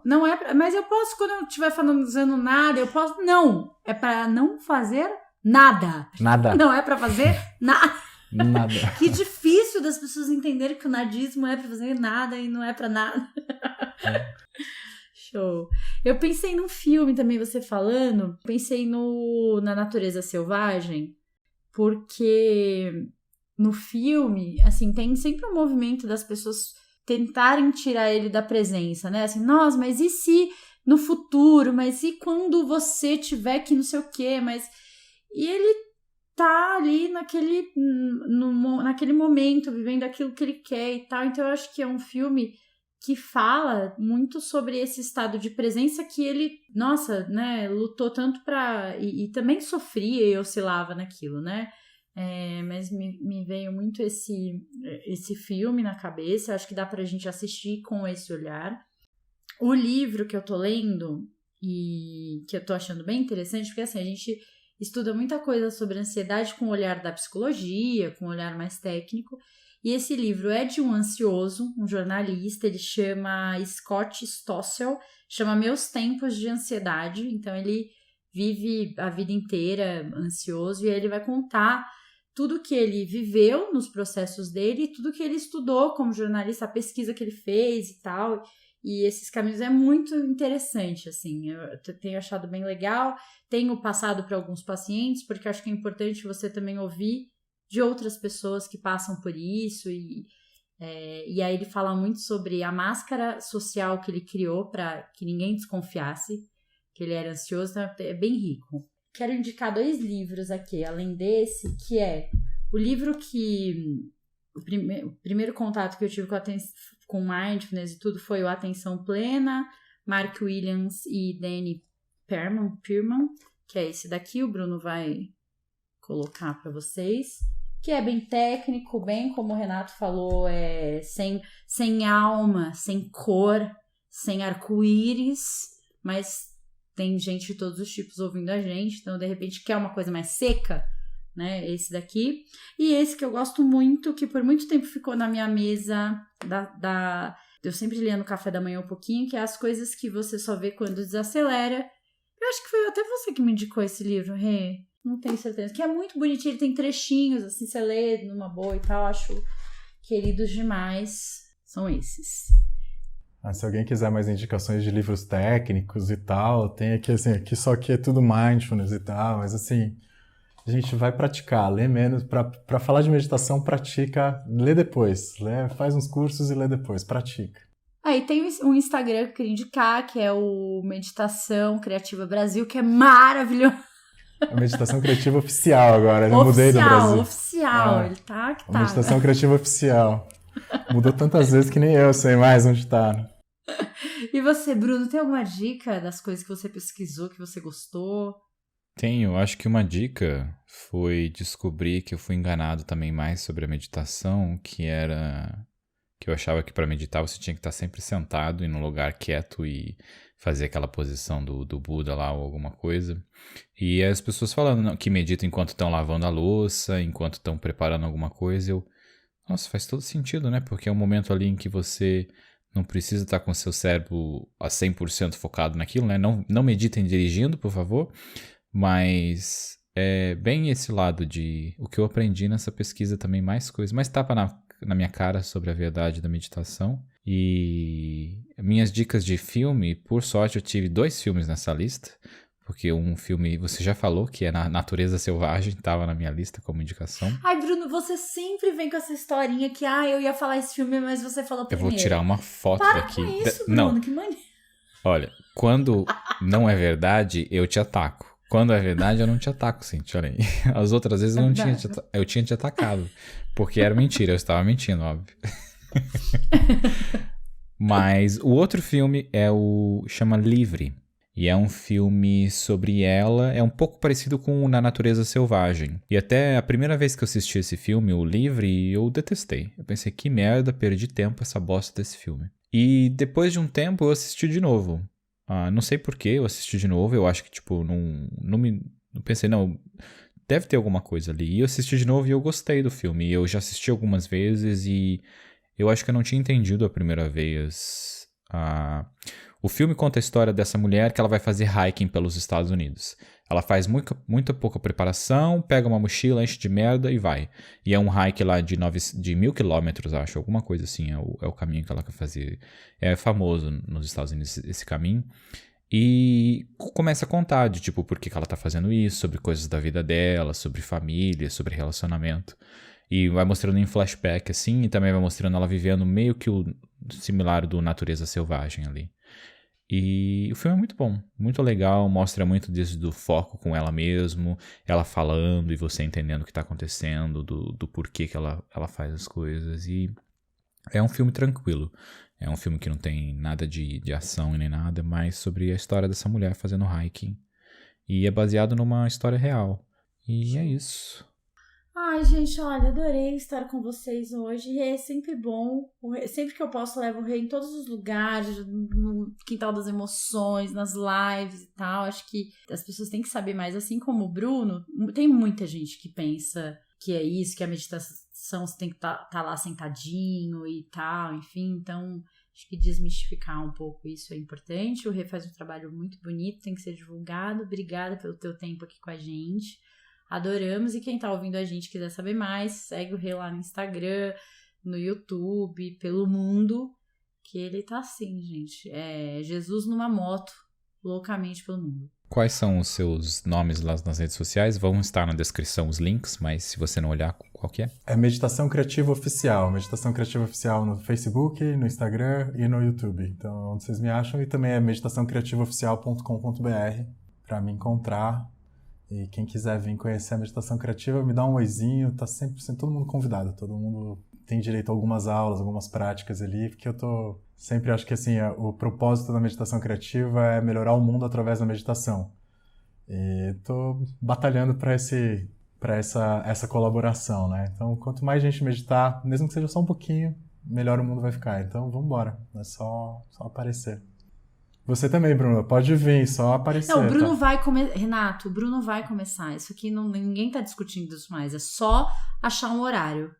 Speaker 1: Não é... Mas eu posso, quando eu estiver fazendo nada, eu posso... Não, é pra não fazer nada.
Speaker 3: Nada.
Speaker 1: Não é pra fazer nada.
Speaker 3: Nada.
Speaker 1: Que difícil das pessoas entenderem que o nadismo é pra fazer nada e não é pra nada. Show. Eu pensei num filme também, você falando. Pensei na Natureza Selvagem, porque no filme, assim, tem sempre um movimento das pessoas tentarem tirar ele da presença, né? Assim, nossa, mas e se no futuro? Mas e quando você tiver que não sei o quê? E ele tá ali naquele momento, vivendo aquilo que ele quer e tal. Então eu acho que é um filme que fala muito sobre esse estado de presença que ele, nossa, né, lutou tanto pra... E também sofria e oscilava naquilo, né? Mas me veio muito esse filme na cabeça. Acho que dá pra gente assistir com esse olhar. O livro que eu tô lendo e que eu tô achando bem interessante, porque assim, a gente estuda muita coisa sobre ansiedade com o olhar da psicologia, com o olhar mais técnico. E esse livro é de um ansioso, um jornalista, ele chama Scott Stossel, chama Meus Tempos de Ansiedade. Então ele vive a vida inteira ansioso e aí ele vai contar tudo que ele viveu nos processos dele e tudo que ele estudou como jornalista, a pesquisa que ele fez e tal. E esses caminhos é muito interessante, assim, eu tenho achado bem legal. Tenho passado para alguns pacientes, porque acho que é importante você também ouvir de outras pessoas que passam por isso. E aí ele fala muito sobre a máscara social que ele criou para que ninguém desconfiasse que ele era ansioso, então é bem rico. Quero indicar 2 livros aqui, além desse, que é o livro que... O primeiro contato que eu tive com mindfulness e tudo foi o Atenção Plena, Mark Williams e Danny Pearman, que é esse daqui, o Bruno vai colocar para vocês, que é bem técnico, bem como o Renato falou, sem alma, sem cor, sem arco-íris, mas tem gente de todos os tipos ouvindo a gente, então de repente quer uma coisa mais seca, né? Esse daqui. E esse que eu gosto muito, que por muito tempo ficou na minha mesa eu sempre lia no café da manhã um pouquinho, que é As Coisas que Você Só Vê Quando Desacelera. Eu acho que foi até você que me indicou esse livro, Rê. Não tenho certeza. Que é muito bonitinho, ele tem trechinhos, assim, você lê numa boa e tal. Acho queridos demais. São esses.
Speaker 3: Se alguém quiser mais indicações de livros técnicos e tal, tem aqui, assim, só que é tudo mindfulness e tal, mas assim, a gente vai praticar, lê menos, para falar de meditação, pratica, lê depois, faz uns cursos e lê depois, pratica.
Speaker 1: Aí tem um Instagram que eu queria indicar, que é o Meditação Criativa Brasil, que é maravilhoso.
Speaker 3: A Meditação Criativa Oficial agora, eu mudei do Brasil.
Speaker 1: Oficial, ele tá que tá.
Speaker 3: A Meditação Criativa Oficial. Mudou tantas vezes que nem eu sei mais onde tá.
Speaker 1: E você, Bruno, tem alguma dica das coisas que você pesquisou, que você gostou?
Speaker 2: Tenho, acho que uma dica foi descobrir que eu fui enganado também mais sobre a meditação, que eu achava que para meditar você tinha que estar sempre sentado e num lugar quieto e fazer aquela posição do Buda lá ou alguma coisa. E as pessoas falando que meditam enquanto estão lavando a louça, enquanto estão preparando alguma coisa, nossa, faz todo sentido, né? Porque é um momento ali em que você não precisa estar com o seu cérebro a 100% focado naquilo, né? Não meditem dirigindo, por favor. Mas é bem esse lado de o que eu aprendi nessa pesquisa também, mais coisas, mais tapa na minha cara sobre a verdade da meditação. E minhas dicas de filme, por sorte eu tive 2 filmes nessa lista, porque um filme você já falou, que é Natureza Selvagem, estava na minha lista como indicação.
Speaker 1: Ai, Bruno, você sempre vem com essa historinha que, eu ia falar esse filme, mas você falou primeiro.
Speaker 2: Eu vou tirar uma foto daqui.
Speaker 1: Para com isso, Bruno,
Speaker 2: não.
Speaker 1: Que maneiro.
Speaker 2: Olha, quando não é verdade, eu te ataco. Quando é verdade, eu não te ataco, Cintia, olha aí. As outras vezes eu tinha te atacado, porque era mentira, eu estava mentindo, óbvio. Mas o outro filme chama Livre, e é um filme sobre ela, é um pouco parecido com Na Natureza Selvagem. E até a primeira vez que eu assisti esse filme, o Livre, eu detestei. Eu pensei, que merda, perdi tempo essa bosta desse filme. E depois de um tempo eu assisti de novo. Não sei por que eu assisti de novo, eu acho que, tipo, não pensei, não, deve ter alguma coisa ali. E eu assisti de novo e eu gostei do filme. E eu já assisti algumas vezes e eu acho que eu não tinha entendido a primeira vez. O filme conta a história dessa mulher que ela vai fazer hiking pelos Estados Unidos. Ela faz muita pouca preparação, pega uma mochila, enche de merda e vai. E é um hike lá de 1.000 quilômetros, acho, alguma coisa assim, é o caminho que ela quer fazer. É famoso nos Estados Unidos esse caminho. E começa a contar de, tipo, por que ela tá fazendo isso, sobre coisas da vida dela, sobre família, sobre relacionamento. E vai mostrando em flashback, assim, e também vai mostrando ela vivendo meio que o similar do Natureza Selvagem ali. E o filme é muito bom, muito legal, mostra muito disso do foco com ela mesmo, ela falando e você entendendo o que está acontecendo, do porquê que ela faz as coisas. E é um filme tranquilo, é um filme que não tem nada de ação e nem nada, mas sobre a história dessa mulher fazendo hiking. E é baseado numa história real. E é isso.
Speaker 1: Ai, gente, olha, adorei estar com vocês hoje. E é sempre bom. Sempre que eu posso, levo o Rei em todos os lugares, no Quintal das Emoções, nas lives e tal. Acho que as pessoas têm que saber mais. Assim como o Bruno, tem muita gente que pensa que é isso, que a meditação você tem que tá lá sentadinho e tal, enfim. Então, acho que desmistificar um pouco isso é importante. O Rei faz um trabalho muito bonito, tem que ser divulgado. Obrigada pelo teu tempo aqui com a gente. Adoramos, e quem tá ouvindo a gente quiser saber mais, segue o Rei lá no Instagram, no YouTube, pelo mundo, que ele tá assim, gente, Jesus numa moto, loucamente pelo mundo.
Speaker 2: Quais são os seus nomes lá nas redes sociais? Vão estar na descrição os links, mas se você não olhar, qual que é? É
Speaker 3: Meditação Criativa Oficial, Meditação Criativa Oficial no Facebook, no Instagram e no YouTube, então onde vocês me acham, e também é meditaçãocriativaoficial.com.br para me encontrar. E quem quiser vir conhecer a meditação criativa, me dá um oizinho, tá sempre todo mundo convidado, todo mundo tem direito a algumas aulas, algumas práticas ali, porque eu tô sempre acho que assim, o propósito da meditação criativa é melhorar o mundo através da meditação. E tô batalhando para essa colaboração, né? Então, quanto mais gente meditar, mesmo que seja só um pouquinho, melhor o mundo vai ficar. Então, vamos embora. É só aparecer. Você também, Bruno. Pode vir, só aparecer.
Speaker 1: Não, o Bruno
Speaker 3: tá?
Speaker 1: vai começar. Renato, o Bruno vai começar. Isso aqui ninguém tá discutindo isso mais. É só achar um horário.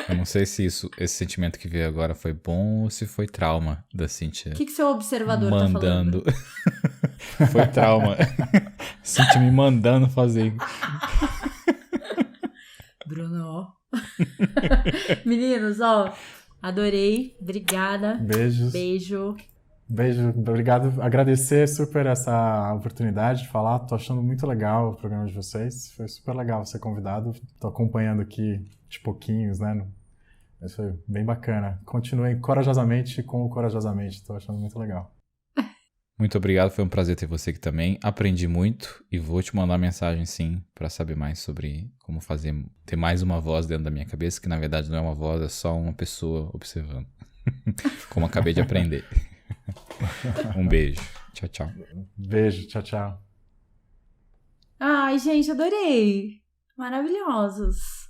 Speaker 2: Eu não sei se esse sentimento que veio agora foi bom ou se foi trauma da Cíntia.
Speaker 1: O que seu observador
Speaker 2: mandando.
Speaker 1: tá falando?
Speaker 2: Foi trauma. Cíntia me mandando fazer.
Speaker 1: Bruno. Meninos, ó, adorei. Obrigada.
Speaker 3: Beijos.
Speaker 1: Beijo.
Speaker 3: Beijo, obrigado. Agradecer super essa oportunidade de falar. Tô achando muito legal o programa de vocês. Foi super legal ser convidado. Tô acompanhando aqui de pouquinhos, né? Isso foi bem bacana. Continuem corajosamente com o Corajosamente. Tô achando muito legal.
Speaker 2: Muito obrigado, foi um prazer ter você aqui também. Aprendi muito e vou te mandar mensagem sim para saber mais sobre como ter mais uma voz dentro da minha cabeça, que na verdade não é uma voz, é só uma pessoa observando. Como acabei de aprender. Um beijo. Tchau, tchau.
Speaker 3: Beijo, tchau, tchau.
Speaker 1: Ai, gente, adorei. Maravilhosos.